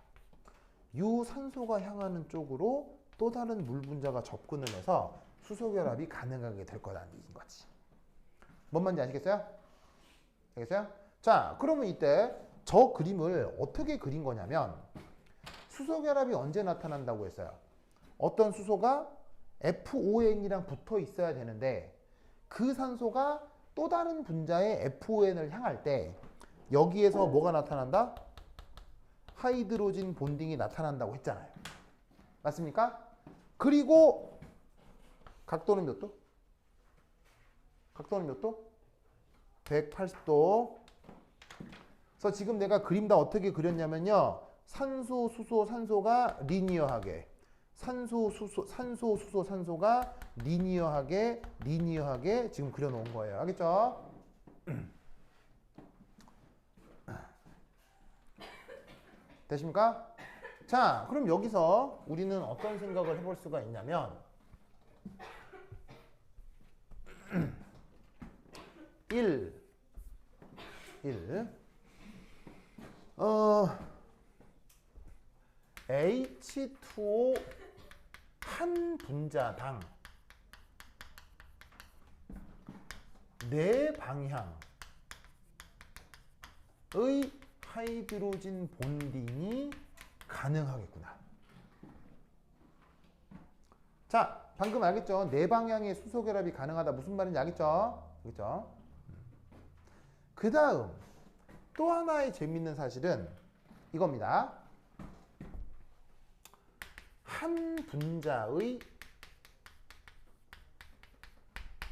요 산소가 향하는 쪽으로 또 다른 물 분자가 접근을 해서 수소 결합이 가능하게 될 거라는 얘기인 거지. 뭔 말인지 아시겠어요? 알겠어요? 자, 그러면 이때 저 그림을 어떻게 그린 거냐면 수소 결합이 언제 나타난다고 했어요? 어떤 수소가 FON이랑 붙어 있어야 되는데 그 산소가 또 다른 분자의 FON을 향할 때 여기에서 뭐가 나타난다? 하이드로진 본딩이 나타난다고 했잖아요. 맞습니까? 그리고 각도는 몇 도? 각도는 몇 도? 180도. 그래서 지금 내가 그림 다 어떻게 그렸냐면요. 산소, 수소, 산소가 리니어하게 산소, 수소, 산소가 리니어하게 지금 그려놓은 거예요. 알겠죠? 되십니까? 자, 그럼 여기서 우리는 어떤 생각을 해볼 수가 있냐면 1. 1. H2O 한 분자당 네 방향의 하이드로진 본딩이 가능하겠구나. 자, 방금 알겠죠? 네 방향의 수소 결합이 가능하다. 무슨 말인지 알겠죠? 그렇죠? 그 다음 또 하나의 재밌는 사실은 이겁니다. 한 분자의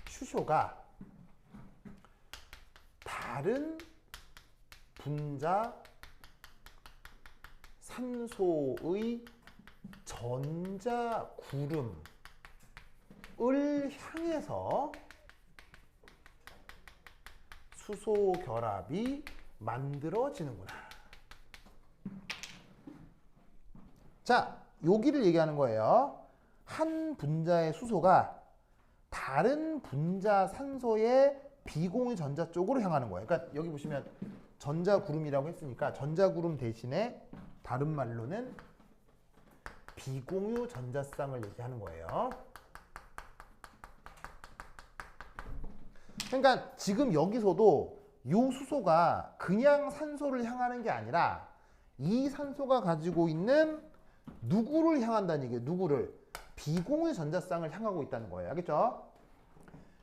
수소가 다른 분자 산소의 전자 구름을 향해서 수소 결합이 만들어지는구나. 자, 여기를 얘기하는 거예요. 한 분자의 수소가 다른 분자 산소의 비공유 전자 쪽으로 향하는 거예요. 그러니까 여기 보시면 전자구름이라고 했으니까 전자구름 대신에 다른 말로는 비공유 전자쌍을 얘기하는 거예요. 그러니까 지금 여기서도 이 수소가 그냥 산소를 향하는 게 아니라 이 산소가 가지고 있는 누구를 향한다는 얘기예요. 누구를? 비공유 전자쌍을 향하고 있다는 거예요. 알겠죠?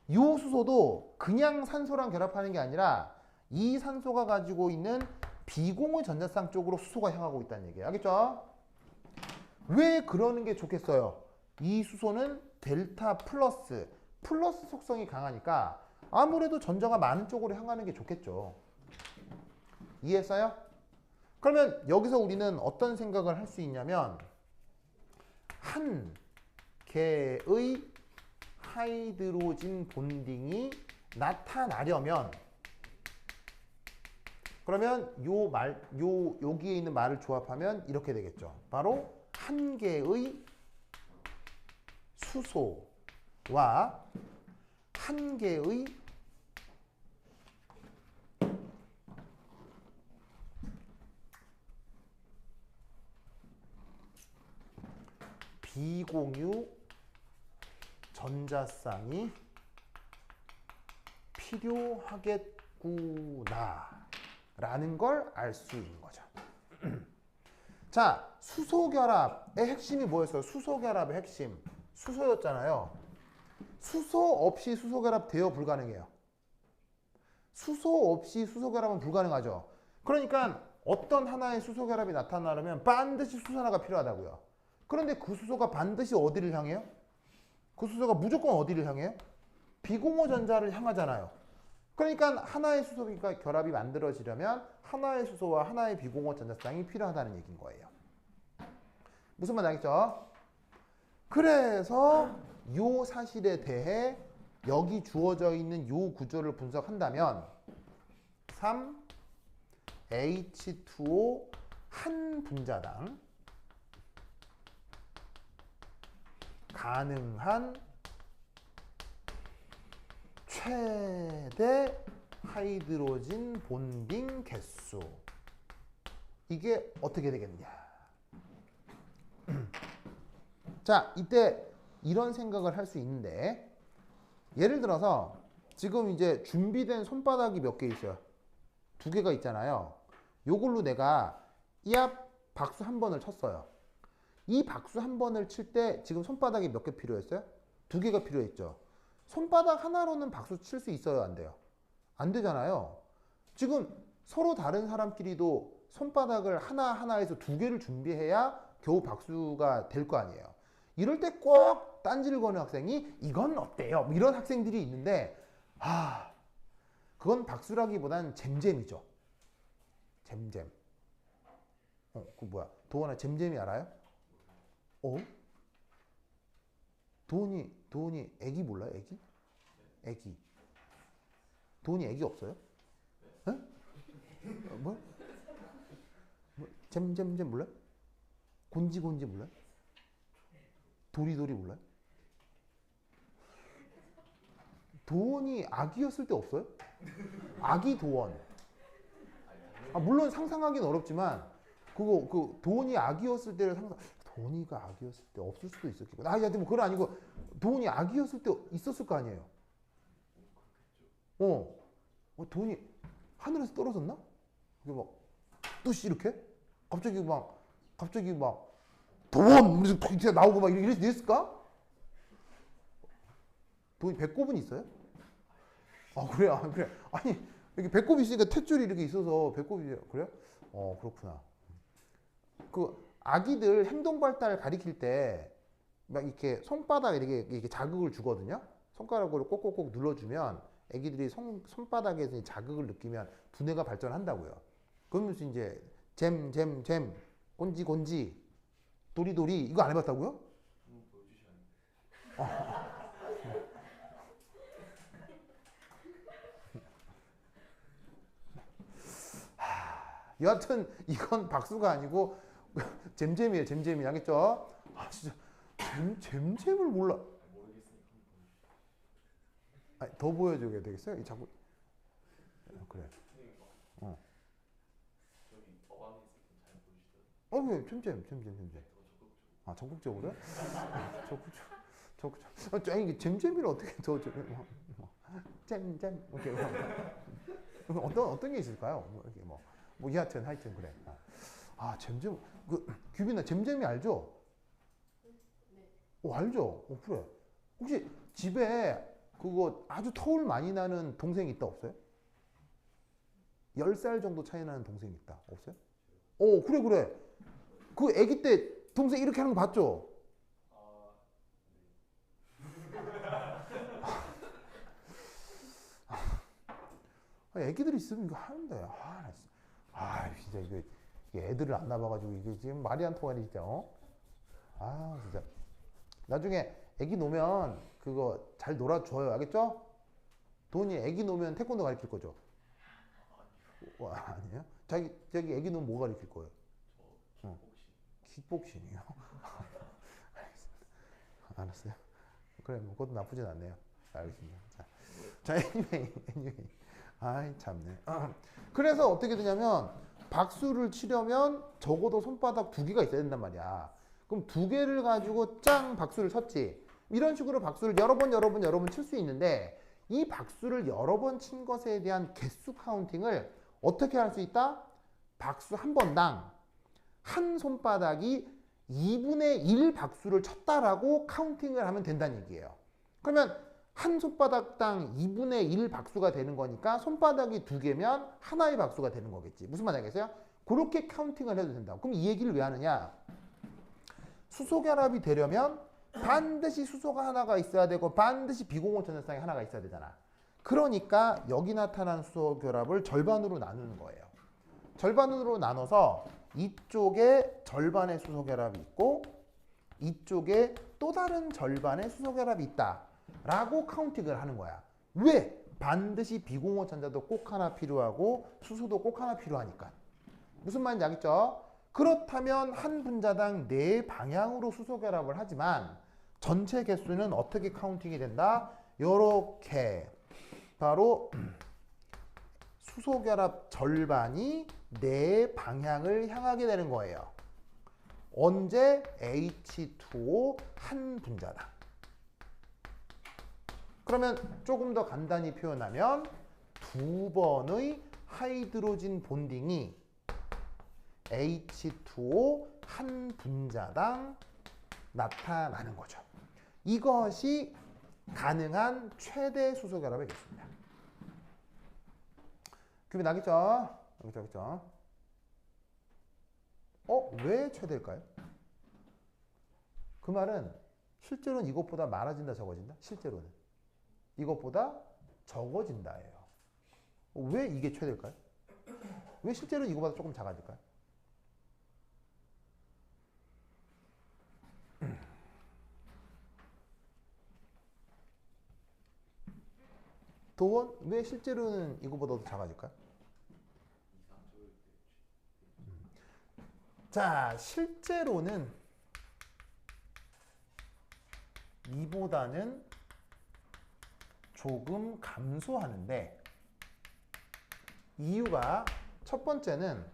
이 수소도 그냥 산소랑 결합하는 게 아니라 이 산소가 가지고 있는 비공유 전자쌍 쪽으로 수소가 향하고 있다는 얘기예요. 알겠죠? 왜 그러는 게 좋겠어요? 이 수소는 델타 플러스 속성이 강하니까 아무래도 전자가 많은 쪽으로 향하는 게 좋겠죠. 이해했어요? 그러면 여기서 우리는 어떤 생각을 할 수 있냐면 한 개의 하이드로진 본딩이 나타나려면 그러면 여기에 있는 말을 조합하면 이렇게 되겠죠. 바로 한 개의 수소와 한 개의 비공유 전자쌍이 필요하겠구나 라는 걸 알 수 있는 거죠. 자, 수소결합의 핵심이 뭐였어요? 수소결합의 핵심 수소였잖아요. 수소 없이 수소결합 되어 불가능해요. 수소 없이 수소결합은 불가능하죠. 그러니까 어떤 하나의 수소결합이 나타나려면 반드시 수소 하나가 필요하다고요. 그런데 그 수소가 반드시 어디를 향해요? 그 수소가 무조건 어디를 향해요? 비공유 전자를 향하잖아요. 그러니까 하나의 수소가 결합이 만들어지려면 하나의 수소와 하나의 비공유 전자쌍이 필요하다는 얘기인 거예요. 무슨 말 알겠죠? 그래서 이 사실에 대해 여기 주어져 있는 이 구조를 분석한다면 3H2O 한 분자당 가능한 최대 하이드로진 본딩 개수 이게 어떻게 되겠느냐. 자, 이때 이런 생각을 할 수 있는데 예를 들어서 지금 이제 준비된 손바닥이 몇 개 있어요? 2개가 있잖아요. 요걸로 내가 이 앞 박수 한 번을 쳤어요. 이 박수 한 번을 칠 때 지금 손바닥이 몇 개 필요했어요? 2개가 필요했죠. 손바닥 하나로는 박수 칠 수 있어요? 안 돼요? 안 되잖아요. 지금 서로 다른 사람끼리도 손바닥을 하나하나에서 2개를 준비해야 겨우 박수가 될 거 아니에요. 이럴 때 꼭 딴지를 거는 학생이 이건 어때요? 이런 학생들이 있는데 그건 박수라기보단 잼잼이죠. 잼잼. 그 뭐야? 도원아 잼잼이 알아요? 도원이 애기 몰라요? 애기. 도원이 애기 없어요? 에? 뭐? 잼잼잼 몰라요? 곤지곤지 몰라요? 도리도리 몰라요? 도원이 아기였을 때 없어요? 아기 도원. 물론 상상하기는 어렵지만 그거 그 돈이 악이었을 때를 상상. 돈이가 악이었을 때 없을 수도 있었겠고. 야, 근데 뭐 그건 아니고 돈이 악이었을 때 있었을 거 아니에요. 돈이 하늘에서 떨어졌나? 이게 막 뚜시 이렇게 갑자기 막 돈 이렇게 나오고 막 이랬을까? 돈이 배꼽은 있어요? 그래, 그래. 아니 여기 배꼽이 있으니까 탯줄이 이렇게 있어서 배꼽이 그래? 그렇구나. 그 아기들 행동 발달 가리킬 때 막 이렇게 손바닥 이렇게 자극을 주거든요. 손가락으로 꼭꼭꼭 눌러주면 아기들이 손바닥에서 자극을 느끼면 두뇌가 발전한다고요. 그러면서 이제 잼, 곤지, 도리도리 이거 안 해봤다고요? 여하튼 이건 박수가 아니고 잼잼이에요. 잼잼이 알겠죠? 진짜 잼잼을 몰라. 더 보여줘야 되겠어요? 자꾸 그래. 왜 잼잼. 적극적으로? 적극적. 아니 잼잼이를 어떻게 더 잼잼 이렇게 어떤 게 있을까요? 이렇게 여하튼 하여튼 그래. 잼잼 규빈아 잼잼이 알죠? 알죠? 그래. 혹시 집에 그거 아주 터울 많이 나는 동생이 있다 없어요? 10살 정도 차이 나는 동생이 있다 없어요? 그래. 그 아기 때 동생 이렇게 하는 거 봤죠? 애기들 있으면 이거 하는데. 진짜 이게 애들을 안 낳아가지고 이게 지금 말이 안 통하네 진짜. 진짜. 나중에 애기 놓으면 그거 잘 놀아줘요. 알겠죠? 돈이 애기 놓으면 태권도 가르칠 거죠? 아니에요? 자기 애기 놓으면 뭐 가르칠 거예요? 킥복싱이요? 알았어요. 그래, 그것도 나쁘진 않네요. 알겠습니다. 자, anyway. 참네. 그래서 어떻게 되냐면 박수를 치려면 적어도 손바닥 2개가 있어야 된단 말이야. 그럼 2개를 가지고 짱 박수를 쳤지. 이런 식으로 박수를 여러 번 칠 수 있는데 이 박수를 여러 번 친 것에 대한 개수 카운팅을 어떻게 할 수 있다? 박수 한 번당 한 손바닥이 2분의 1 박수를 쳤다라고 카운팅을 하면 된다는 얘기예요. 그러면 한 손바닥당 2분의 1 박수가 되는 거니까 손바닥이 2개면 하나의 박수가 되는 거겠지. 무슨 말인지 알겠어요? 그렇게 카운팅을 해도 된다고. 그럼 이 얘기를 왜 하느냐? 수소결합이 되려면 반드시 수소가 하나가 있어야 되고 반드시 비공유전자쌍이 하나가 있어야 되잖아. 그러니까 여기 나타난 수소결합을 절반으로 나누는 거예요. 절반으로 나눠서 이쪽에 절반의 수소결합이 있고 이쪽에 또 다른 절반의 수소결합이 있다 라고 카운팅을 하는 거야. 왜? 반드시 비공유전자도 꼭 하나 필요하고 수소도 꼭 하나 필요하니까. 무슨 말인지 알겠죠? 그렇다면 한 분자당 4방향으로 수소결합을 하지만 전체 개수는 어떻게 카운팅이 된다? 요렇게 바로 수소결합 절반이 4방향을 향하게 되는 거예요. 언제? H2O 한 분자당. 그러면 조금 더 간단히 표현하면 2번의 하이드로진 본딩이 H2O 한 분자당 나타나는 거죠. 이것이 가능한 최대 수소결합의 개수입니다. 규빈 나겠죠? 나겠죠? 왜 최대일까요? 그 말은 실제로는 이것보다 많아진다 적어진다? 실제로는 이것보다 적어진다예요. 왜 이게 최대일까요? 왜 실제로는 이것보다 조금 작아질까요? 도원? 왜 실제로는 이거보다 더 작아질까요? 자, 실제로는 이보다는 조금 감소하는데 이유가 첫 번째는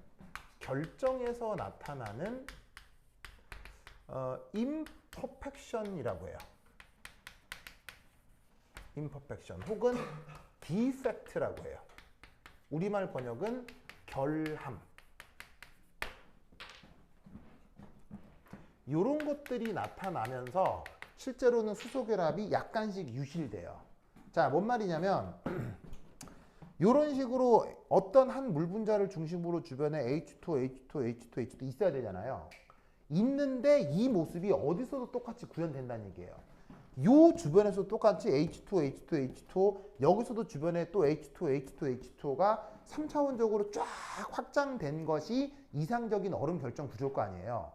결정에서 나타나는 imperfection이라고 해요. imperfection 혹은 defect라고 해요. 우리말 번역은 결함. 이런 것들이 나타나면서 실제로는 수소결합이 약간씩 유실돼요. 자, 뭔 말이냐면 이런 식으로 어떤 한 물 분자를 중심으로 주변에 H2, H2, H2, H2 있어야 되잖아요. 있는데 이 모습이 어디서도 똑같이 구현된다는 얘기예요. 요 주변에서 똑같이 H2, H2, H2 여기서도 주변에 또 H2, H2, H2가 3차원적으로 쫙 확장된 것이 이상적인 얼음 결정 구조일 거 아니에요.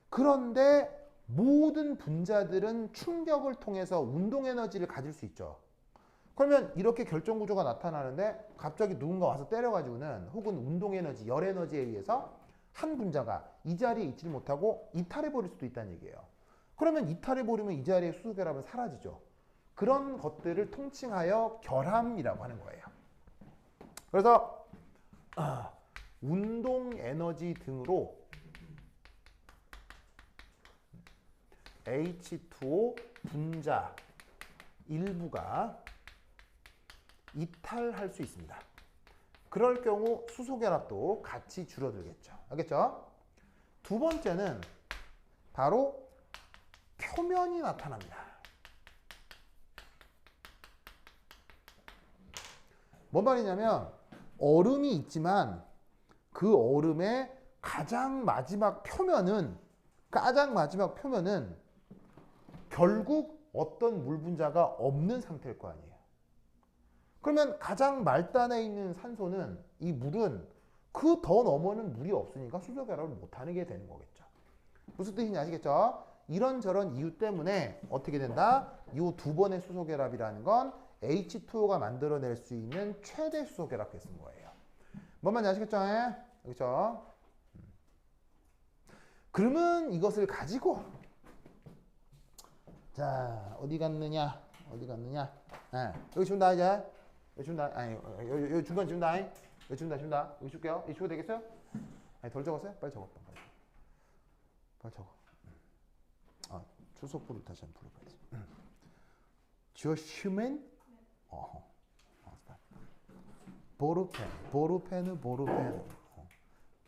그런데 모든 분자들은 충격을 통해서 운동 에너지를 가질 수 있죠. 그러면 이렇게 결정 구조가 나타나는데 갑자기 누군가 와서 때려가지고는 혹은 운동 에너지, 열 에너지에 의해서 한 분자가 이 자리에 있지 못하고 이탈해 버릴 수도 있다는 얘기예요. 그러면 이탈해 버리면 이 자리에 수소결합은 사라지죠. 그런 것들을 통칭하여 결함이라고 하는 거예요. 그래서 운동 에너지 등으로 H2O 분자 일부가 이탈할 수 있습니다. 그럴 경우 수소결합도 같이 줄어들겠죠. 알겠죠? 두 번째는 바로 표면이 나타납니다. 뭔 말이냐면 얼음이 있지만 그 얼음의 가장 마지막 표면은 결국 어떤 물 분자가 없는 상태일 거 아니에요. 그러면 가장 말단에 있는 산소는 이 물은 그 더 너머는 물이 없으니까 수소결합을 못하게 되는 거겠죠. 무슨 뜻인지 아시겠죠? 이런저런 이유 때문에 어떻게 된다? 이 두 번의 수소결합이라는 건 H2O가 만들어낼 수 있는 최대 수소결합 개수인 거예요. 뭔 말인지 아시겠죠? 그렇죠? 그러면 이것을 가지고 자 어디 갔느냐? 여기 준다 이제. 여기 준다. 아니 여기 중간 준다. 여기 준다. 여기 줄게요. 이 주고 되겠어요? 아니 덜 적었어요? 빨리 적어. 빨리 적어. 출석부를 다시 한번 불러봐야지. 조슈맨? 보루펜.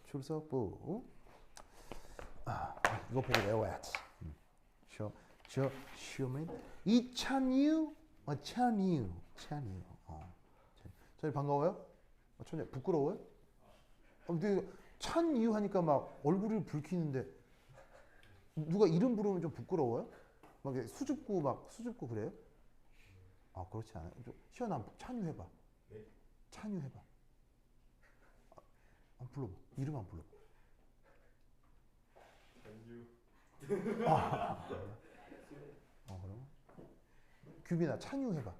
출석부. 이거 보고 외워야지. 조슈맨. 이찬유. 찬유. 저희 반가워요? 천재 부끄러워요? 근데 찬유 하니까 막 얼굴이 붉히는데 누가 이름 부르면 좀 부끄러워요? 막 수줍고 그래요? 그렇지 않아요. 시원한 찬유 해봐. 네? 찬유 해봐. 안 불러봐. 이름 안 불러봐. 찬유. 그럼? 규빈아 찬유 해봐.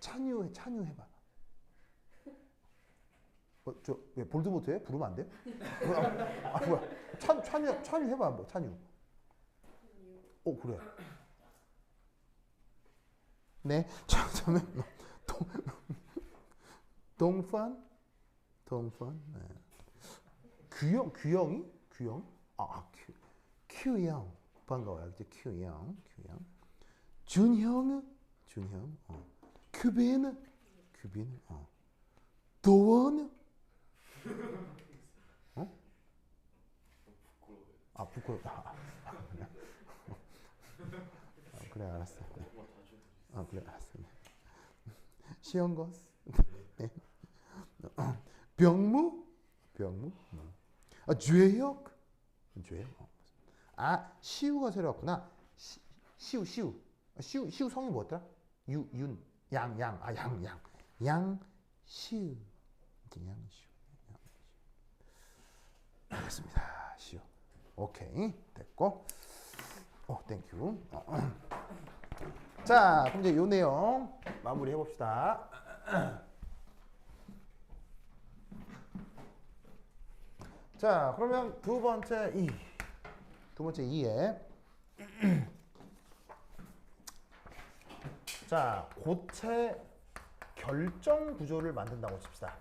찬유 해봐. 왜 볼드모트해? 부르면 안 돼? 뭐야? 찬유 해봐 한번. 찬유. 그래. 네. 잠깐만. 동판. 네. 규영이? 큐영. 반가워요. 이제 큐영. 준형. 규빈. 도원. 부끄러워. 그래 알았어. 그래 알았어. 시험거스. 네. 병무. 죄역. 시우가 새로 왔구나. 시우 성이 뭐였더라? 양시우. 알겠습니다. 시우. 오케이 됐고. 땡큐. 자, 그럼 이제 요 내용 마무리 해봅시다. 자, 그러면 두 번째 2에 자, 고체 결정 구조를 만든다고 칩시다.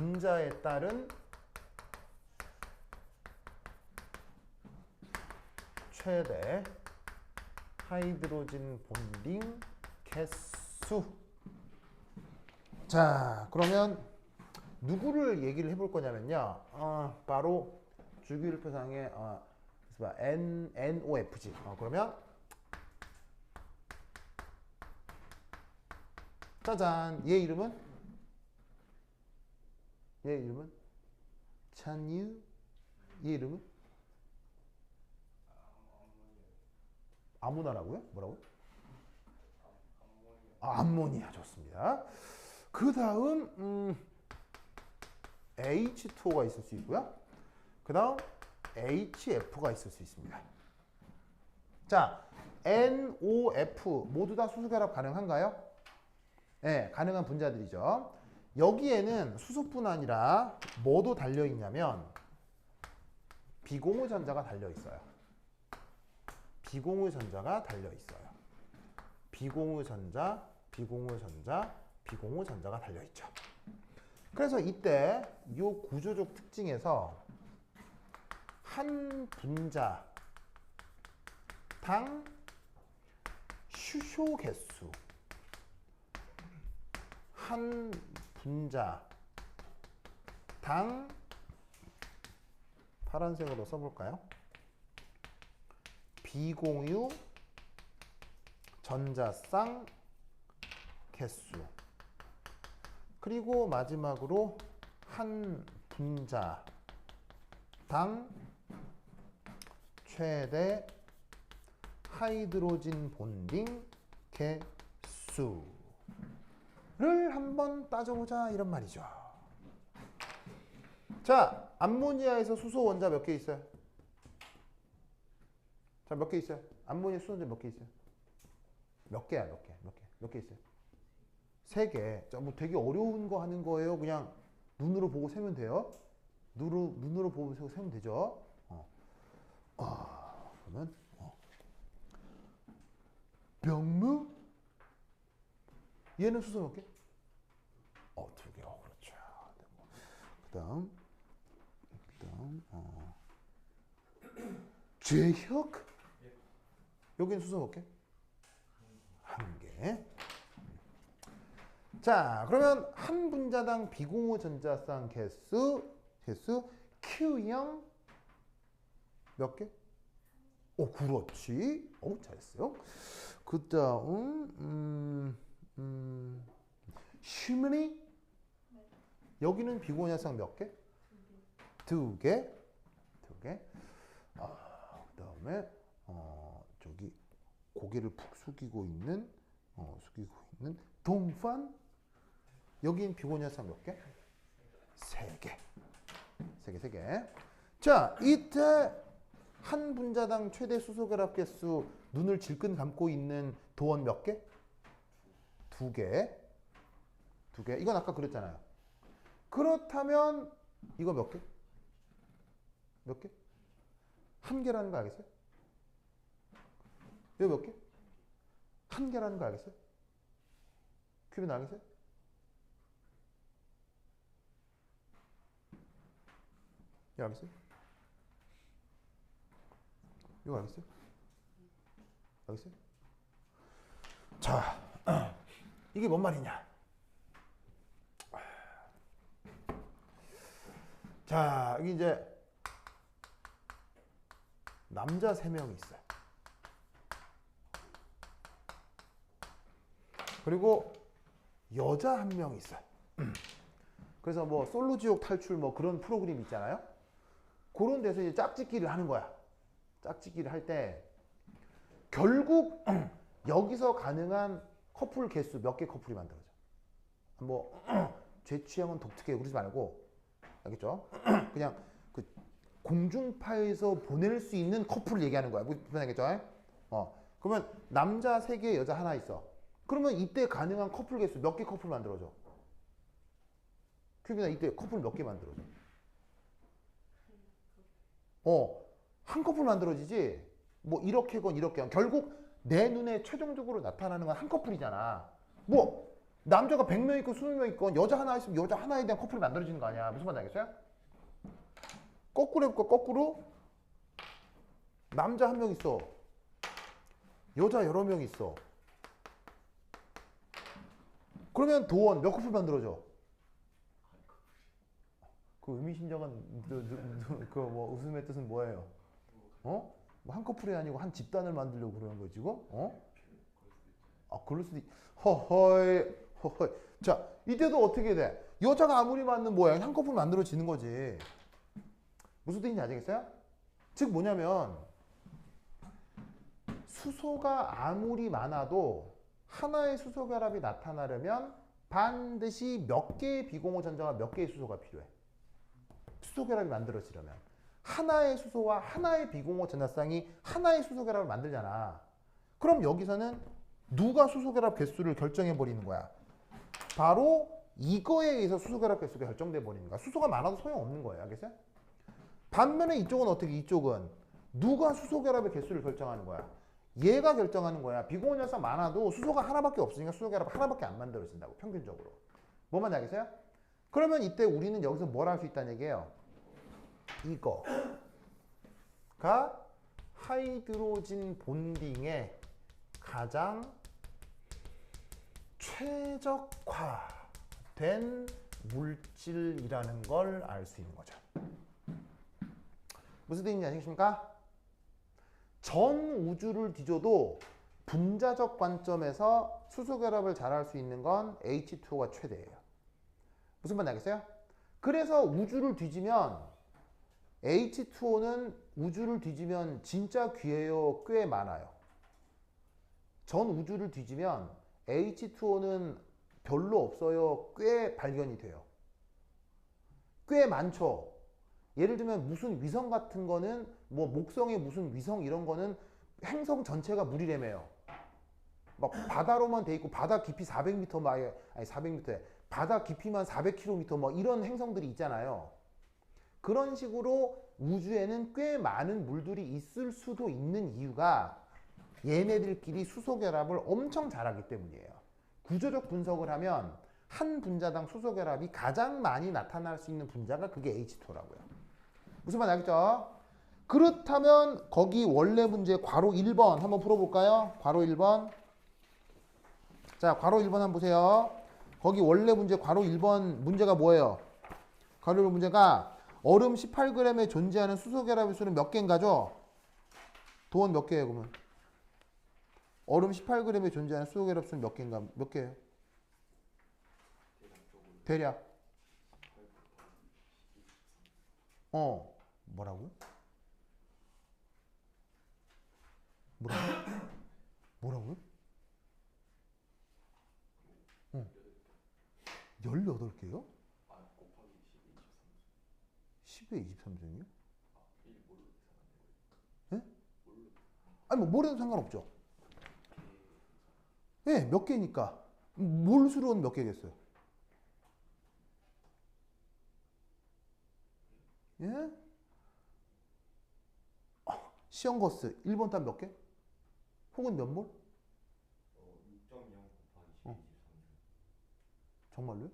분자에 따른 최대 하이드로진 본딩 개수. 자, 그러면 누구를 얘기를 해볼 거냐면요. 바로 주기율표상의 NOFG. 그러면 짜잔. 얘 이름은 찬유. 얘 이름은 아모나라고요? 뭐라고요? 암모니아. 좋습니다. 그 다음 H2O가 있을 수 있고요. 그 다음 HF가 있을 수 있습니다. 자, NOF 모두 다 수소결합 가능한가요? 네, 가능한 분자들이죠. 여기에는 수소뿐 아니라 뭐도 달려있냐면 비공유 전자가 달려있어요. 비공유 전자가 달려있어요. 비공유 전자, 비공유 전자, 비공유 전자가 달려있죠. 그래서 이때 이 구조적 특징에서 한 분자당 수소 개수, 한 분자당 파란색으로 써볼까요? 비공유 전자쌍 개수. 그리고 마지막으로 한 분자당 최대 하이드로진 본딩 개수를 한번 따져보자 이런 말이죠. 자, 암모니아에서 수소 원자 몇 개 있어요? 자, 몇 개 있어요? 암모니아 수소 원자 몇 개 있어요? 몇 개야, 몇 개 있어요? 3개. 자, 뭐 되게 어려운 거 하는 거예요. 그냥 눈으로 보고 세면 돼요. 눈으로 보고 세면 되죠. 그러면 병무 얘는 수소 몇 개? 2개. 그렇죠. 그다음 죄혁 여기는 수소 몇 개? 1개. 자, 그러면 한 분자당 비공유 전자쌍 개수 Q형 몇 개? 그렇지. 잘했어요. 그 다음 슈머니 여기는 비공유 전자쌍 몇 개? 2개. 그 다음에 저기 고개를 푹 숙이고 있는 동판 여긴 비공유 전자쌍 몇 개? 3개. 3개. 자, 이때 한 분자당 최대 수소 결합 개수 눈을 질끈 감고 있는 도원 몇 개? 2개. 이건 아까 그랬잖아요. 그렇다면 이거 몇 개? 몇 개? 1개라는 거 알겠어요? 이거 몇 개? 1개라는 거 알겠어요? 큐빈 알겠어요? 이거 알겠어요? 이거 알겠어요? 알겠어요? 자, 이게 뭔 말이냐? 자, 여기 이제 남자 3명이 있어요. 그리고 여자 1명 있어요. 그래서 뭐 솔로 지옥 탈출 뭐 그런 프로그램 있잖아요. 그런 데서 이제 짝짓기를 하는 거야. 짝짓기를 할 때 결국 여기서 가능한 커플 개수 몇 개 커플이 만들어져. 뭐 제 취향은 독특해 그러지 말고 알겠죠? 그냥 그 공중파에서 보낼 수 있는 커플을 얘기하는 거야. 알겠죠? 그러면 남자 3개, 여자 1 있어. 그러면 이때 가능한 커플 개수 몇 개 커플 만들어져? 큐비나 이때 커플 몇 개 만들어져? 한 커플 만들어지지. 뭐 이렇게건 이렇게 결국 내 눈에 최종적으로 나타나는 건 한 커플이잖아. 뭐 남자가 100명 있고 20명 있건 여자 하나 있으면 여자 하나에 대한 커플이 만들어지는 거 아니야. 무슨 말인지 알겠어요? 거꾸로 해볼까? 거꾸로. 남자 한 명 있어. 여자 여러 명 있어. 그러면 도원 몇 커플 만들어져? 그 의미심장한 그 뭐 웃음의 뜻은 뭐예요? 어? 뭐 한 커플이 아니고 한 집단을 만들려고 그러는 거지 지금? 어? 아 그럴 수도 허허이 허허이. 자 이때도 어떻게 돼? 여자가 아무리 맞는 모양 한 커플 만들어지는 거지. 무슨 뜻인지 아시겠어요? 즉 뭐냐면 수소가 아무리 많아도 하나의 수소 결합이 나타나려면 반드시 몇 개의 비공호 전자와 몇 개의 수소가 필요해. 수소 결합이 만들어지려면 하나의 수소와 하나의 비공호 전자쌍이 하나의 수소 결합을 만들잖아. 그럼 여기서는 누가 수소 결합 개수를 결정해 버리는 거야? 바로 이거에 의해서 수소 결합 개수가 결정돼 버리는 거야. 수소가 많아도 소용없는 거예요. 알겠어요? 반면에 이쪽은 어떻게? 이쪽은 누가 수소 결합의 개수를 결정하는 거야? 얘가 결정하는 거야. 비공호 전자쌍 많아도 수소가 하나밖에 없으니까 수소 결합 하나밖에 안 만들어진다고. 평균적으로. 뭐만 알겠어요? 그러면 이때 우리는 여기서 뭘 할 수 있다는 얘기예요? 이거가 하이드로진 본딩의 가장 최적화된 물질이라는 걸 알 수 있는 거죠. 무슨 뜻인지 아시겠습니까? 전 우주를 뒤져도 분자적 관점에서 수소 결합을 잘할 수 있는 건 H2O가 최대예요. 무슨 말인지 알겠어요? 그래서 우주를 뒤지면 H2O는 우주를 뒤지면 진짜 귀해요? 꽤 많아요? 전 우주를 뒤지면 H2O는 별로 없어요? 꽤 발견이 돼요? 꽤 많죠? 예를 들면 무슨 위성 같은 거는 뭐 목성의 무슨 위성 이런 거는 행성 전체가 물이래매요. 막 바다로만 돼 있고 바다 깊이 400m 막 아니 400m에 바다 깊이만 400km 뭐 이런 행성들이 있잖아요. 그런 식으로 우주에는 꽤 많은 물들이 있을 수도 있는 이유가 얘네들끼리 수소 결합을 엄청 잘하기 때문이에요. 구조적 분석을 하면 한 분자당 수소 결합이 가장 많이 나타날 수 있는 분자가 그게 H2O라고요. 무슨 말인지 알겠죠? 그렇다면 거기 원래 문제 괄호 1번 한번 풀어볼까요? 괄호 1번. 자, 괄호 1번 한번 보세요. 거기 원래 문제 괄호 1번 문제가 뭐예요? 괄호 1번 문제가 얼음 18g에 존재하는 수소 결합의 수는 몇 개인가죠? 도원 몇 개예요, 그러면? 얼음 18g에 존재하는 수소 결합 수는 몇 개인가? 몇 개예요? 대략. 뭐라고요? 뭐라고요? 18개요? 10에 23점이요? 예? 아니 뭐 뭐래도 상관없죠. 예, 몇 개니까. 몰수로는 몇 개겠어요? 예? 시험거스 1번 답 몇 개? 혹은 몇 몰? 6.0 곱하기 10의 23주. 정말로요?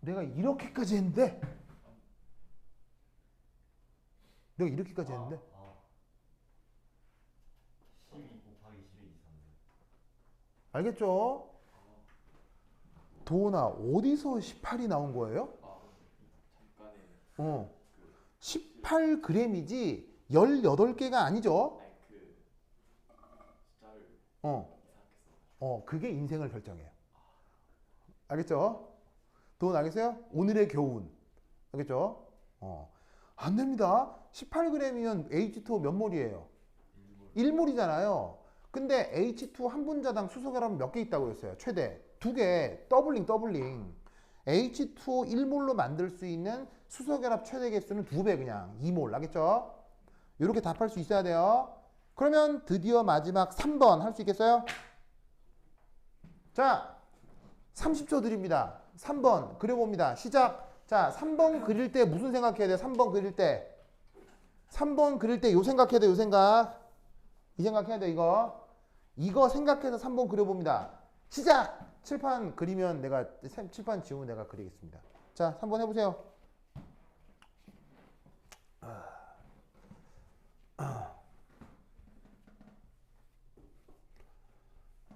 내가 이렇게까지 했는데 내가 이렇게까지 했는데 12 곱하기 10의 23주. 알겠죠? 도훈아 어디서 18이 나온 거예요? 잠깐에 18g이지 18개가 아니죠? 아니 그 숫자를 이상하게 써가지고. 그게 인생을 결정해요. 알겠죠? 돈 알겠어요? 오늘의 교훈. 알겠죠? 안 됩니다. 18g이면 H2O 몇 몰이에요? 1몰이잖아요. 근데 H2O 한 분자당 수소 결합은 몇 개 있다고 했어요? 최대 2개. 더블링. H2O 1몰로 만들 수 있는 수소 결합 최대 개수는 2배 그냥 2몰. 알겠죠? 이렇게 답할 수 있어야 돼요. 그러면 드디어 마지막 3번 할 수 있겠어요? 자, 30초 드립니다. 3번 그려봅니다. 시작. 자, 3번 그릴 때 무슨 생각해야 돼요? 3번 그릴 때. 3번 그릴 때 요 생각해야 돼요. 요 생각. 이 생각해야 돼, 이거. 이거 생각해서 3번 그려봅니다. 시작! 칠판 그리면 내가 칠판 지우면 내가 그리겠습니다. 자, 3번 해보세요.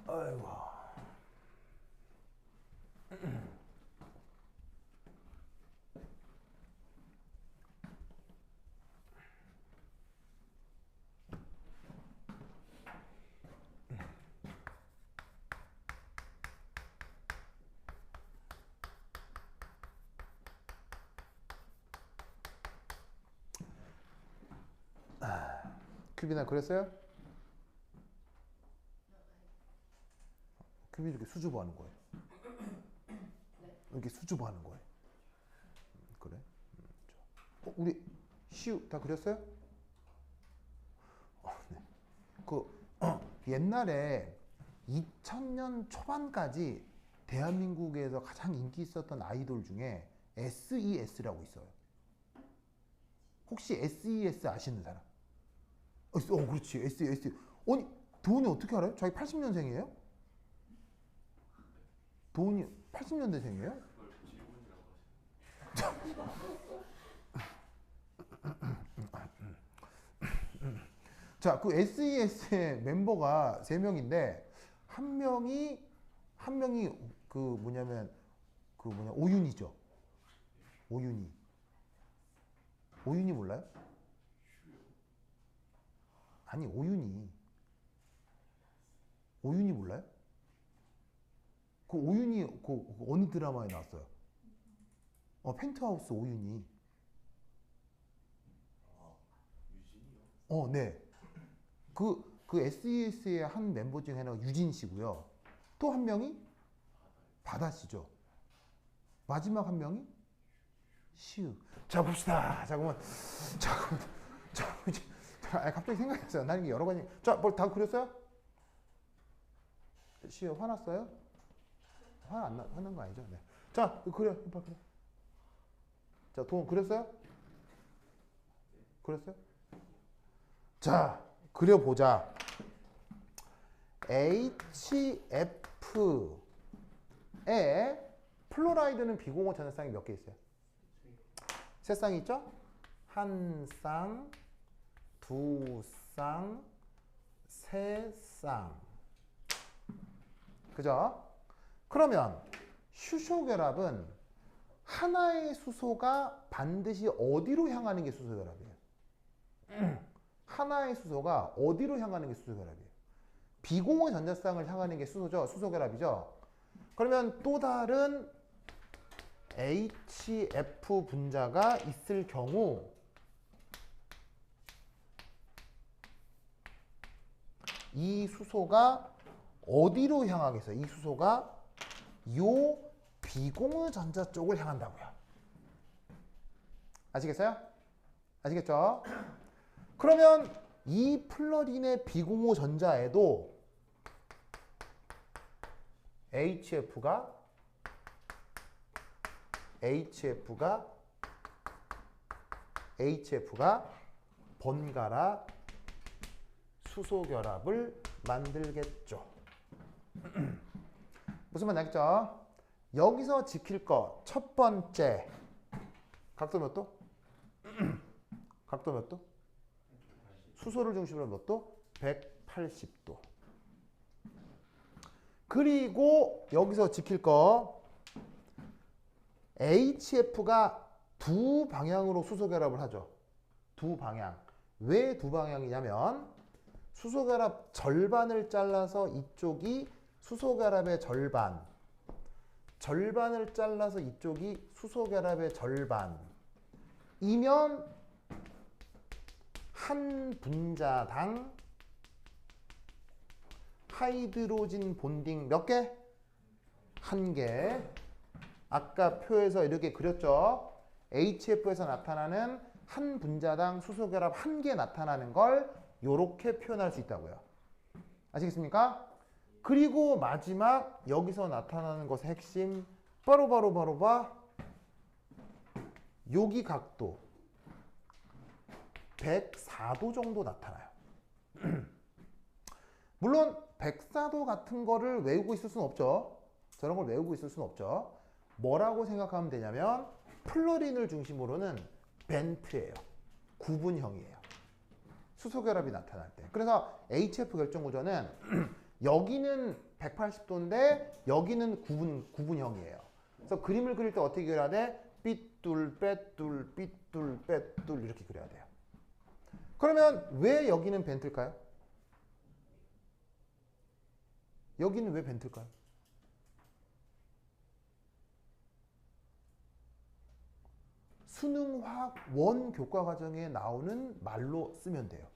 아이고. 큐비나 그랬어요? 큐비 이렇게 수줍어 하는 거예요. 이렇게 수줍어 하는 거예요. 그래? 우리 시우 다 그렸어요? 네. 옛날에 2000년 초반까지 대한민국에서 가장 인기 있었던 아이돌 중에 SES라고 있어요. 혹시 SES 아시는 사람? 그렇지. SES. 아니, 도훈이 어떻게 알아요? 자기 80년생이에요? 도훈이 80년대생이에요? 자, 그 SES의 멤버가 3명인데 한 명이 오윤이죠. 오윤이 몰라요? 아니, 오윤이 몰라요? 그 오윤이 그 어느 드라마에 나왔어요? 펜트하우스 오윤이. 네. 그 SES의 한 멤버 중에 하나가 유진 씨고요. 또 한 명이 바다 씨죠. 마지막 한 명이 시우. 자, 봅시다. 잠깐만. 갑자기 생각났어요. 난 이게 여러 가지. 자, 뭘 다 그렸어요? 시우 화났어요? 화난 거 아니죠? 네. 자, 그려. 자, 돈 그렸어요? 그렸어요? 자, 그려보자. HF에 플로라이드는 비공호 전자쌍이 몇 개 있어요? 3쌍 있죠? 1쌍, 2쌍, 3쌍. 그죠? 그러면 수소결합은 하나의 수소가 반드시 어디로 향하는 게 수소결합이에요? 하나의 수소가 어디로 향하는 게 수소결합이에요? 비공호 전자쌍을 향하는 게 수소죠. 수소결합이죠. 그러면 또 다른 HF 분자가 있을 경우 이 수소가 어디로 향하겠어요? 이 수소가 요 비공유 전자 쪽을 향한다고요. 아시겠어요? 아시겠죠? 그러면 이 플러린의 비공유 전자에도 HF가 번갈아 수소 결합을 만들겠죠. 무슨 말 나겠죠? 여기서 지킬 거 첫 번째 각도 몇 도? 각도 몇 도? 수소를 중심으로 몇 도? 180도. 그리고 여기서 지킬 거 HF가 두 방향으로 수소 결합을 하죠. 두 방향. 왜 두 방향이냐면 수소 결합 절반을 잘라서 이쪽이 수소 결합의 절반, 절반을 잘라서 이쪽이 수소 결합의 절반이면 한 분자당 하이드로진 본딩 몇 개? 한 개. 아까 표에서 이렇게 그렸죠. HF에서 나타나는 한 분자당 수소 결합 한 개 나타나는 걸 이렇게 표현할 수 있다고요. 아시겠습니까? 그리고 마지막 여기서 나타나는 것의 핵심 바로 봐. 여기 각도 104도 정도 나타나요. 물론 백사도 같은 거를 외우고 있을 수는 없죠. 저런 걸 외우고 있을 수는 없죠. 뭐라고 생각하면 되냐면 플러린을 중심으로는 벤트예요. 구분형이에요. 수소결합이 나타날 때. 그래서 HF 결정구조는 여기는 180도인데 여기는 구분형이에요. 그래서 그림을 그릴 때 어떻게 그려야 돼? 삐뚤, 빼뚤, 삐뚤, 빼뚤 이렇게 그려야 돼요. 그러면 왜 여기는 벤트일까요? 여기는 왜 벤트일까요? 수능화학 원 교과 과정에 나오는 말로 쓰면 돼요.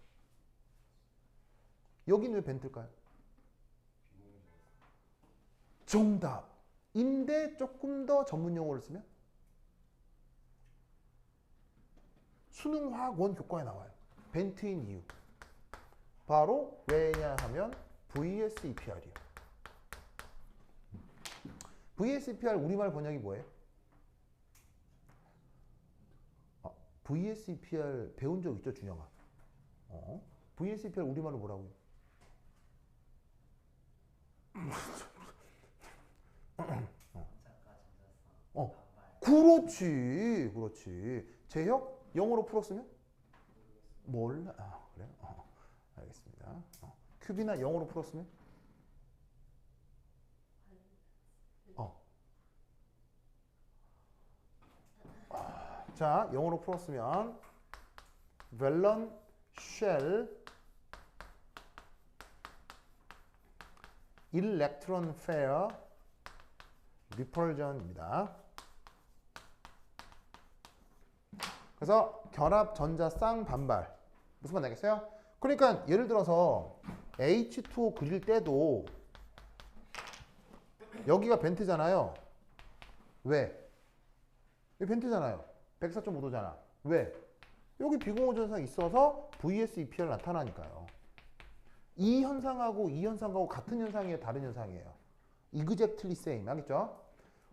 여기는 왜 벤트일까요? 정답. 인데 조금 더 전문 용어를 쓰면 수능화학 원 교과에 나와요. 벤트인 이유. 바로 왜냐 하면 VSEPR이요. VSEPR 우리말 번역이 뭐예요? VSEPR 배운 적 있죠, 준영아? VSEPR 우리말로 뭐라고요? 그렇지, 그렇지. 재혁 영어로 풀었으면? 몰라. 그래? 알겠습니다. 큐비나 영어로 풀었으면? 자, 영어로 풀었으면 밸런 쉘 일렉트론 페어 리펄전입니다. 그래서 결합 전자 쌍반발 무슨 말 나겠어요? 그러니까 예를 들어서 H2O 그릴 때도 여기가 벤트잖아요. 왜? 여기 벤트잖아요. 104.5도잖아. 왜? 여기 비공유전상이 있어서 VSEPR 나타나니까요. 이 현상하고 이 현상하고 같은 현상이에요? 다른 현상이에요? exactly same. 알겠죠?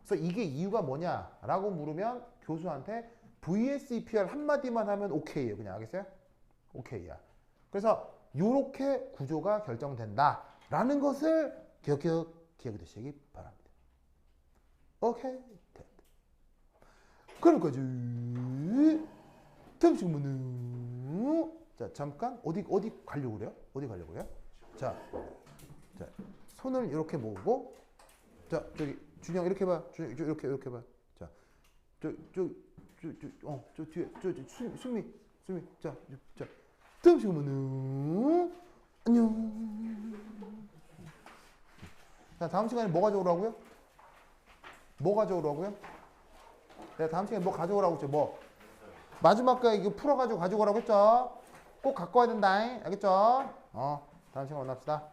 그래서 이게 이유가 뭐냐라고 물으면 교수한테 VSEPR 한마디만 하면 오케이예요. 그냥 알겠어요? 오케이야. 그래서 이렇게 구조가 결정된다라는 것을 기억해 두시기 바랍니다. 오케이. 그럼 까지 잠시만요. 자, 잠깐 어디 가려고 그래요? 어디 가려고 그래요? 자, 손을 이렇게 모으고, 자, 저기 준영 이렇게 봐. 준영 이렇게 봐. 자, 저 뒤에 수미, 자, 잠시만요. 안녕. 자, 다음 시간에 뭐 가져오라고요? 뭐 가져오라고요? 내가 다음 시간에 뭐 가져오라고 했죠? 뭐? 마지막까지 이거 풀어가지고 가져오라고 했죠? 꼭 갖고 와야 된다. 알겠죠? 다음 시간에 만납시다.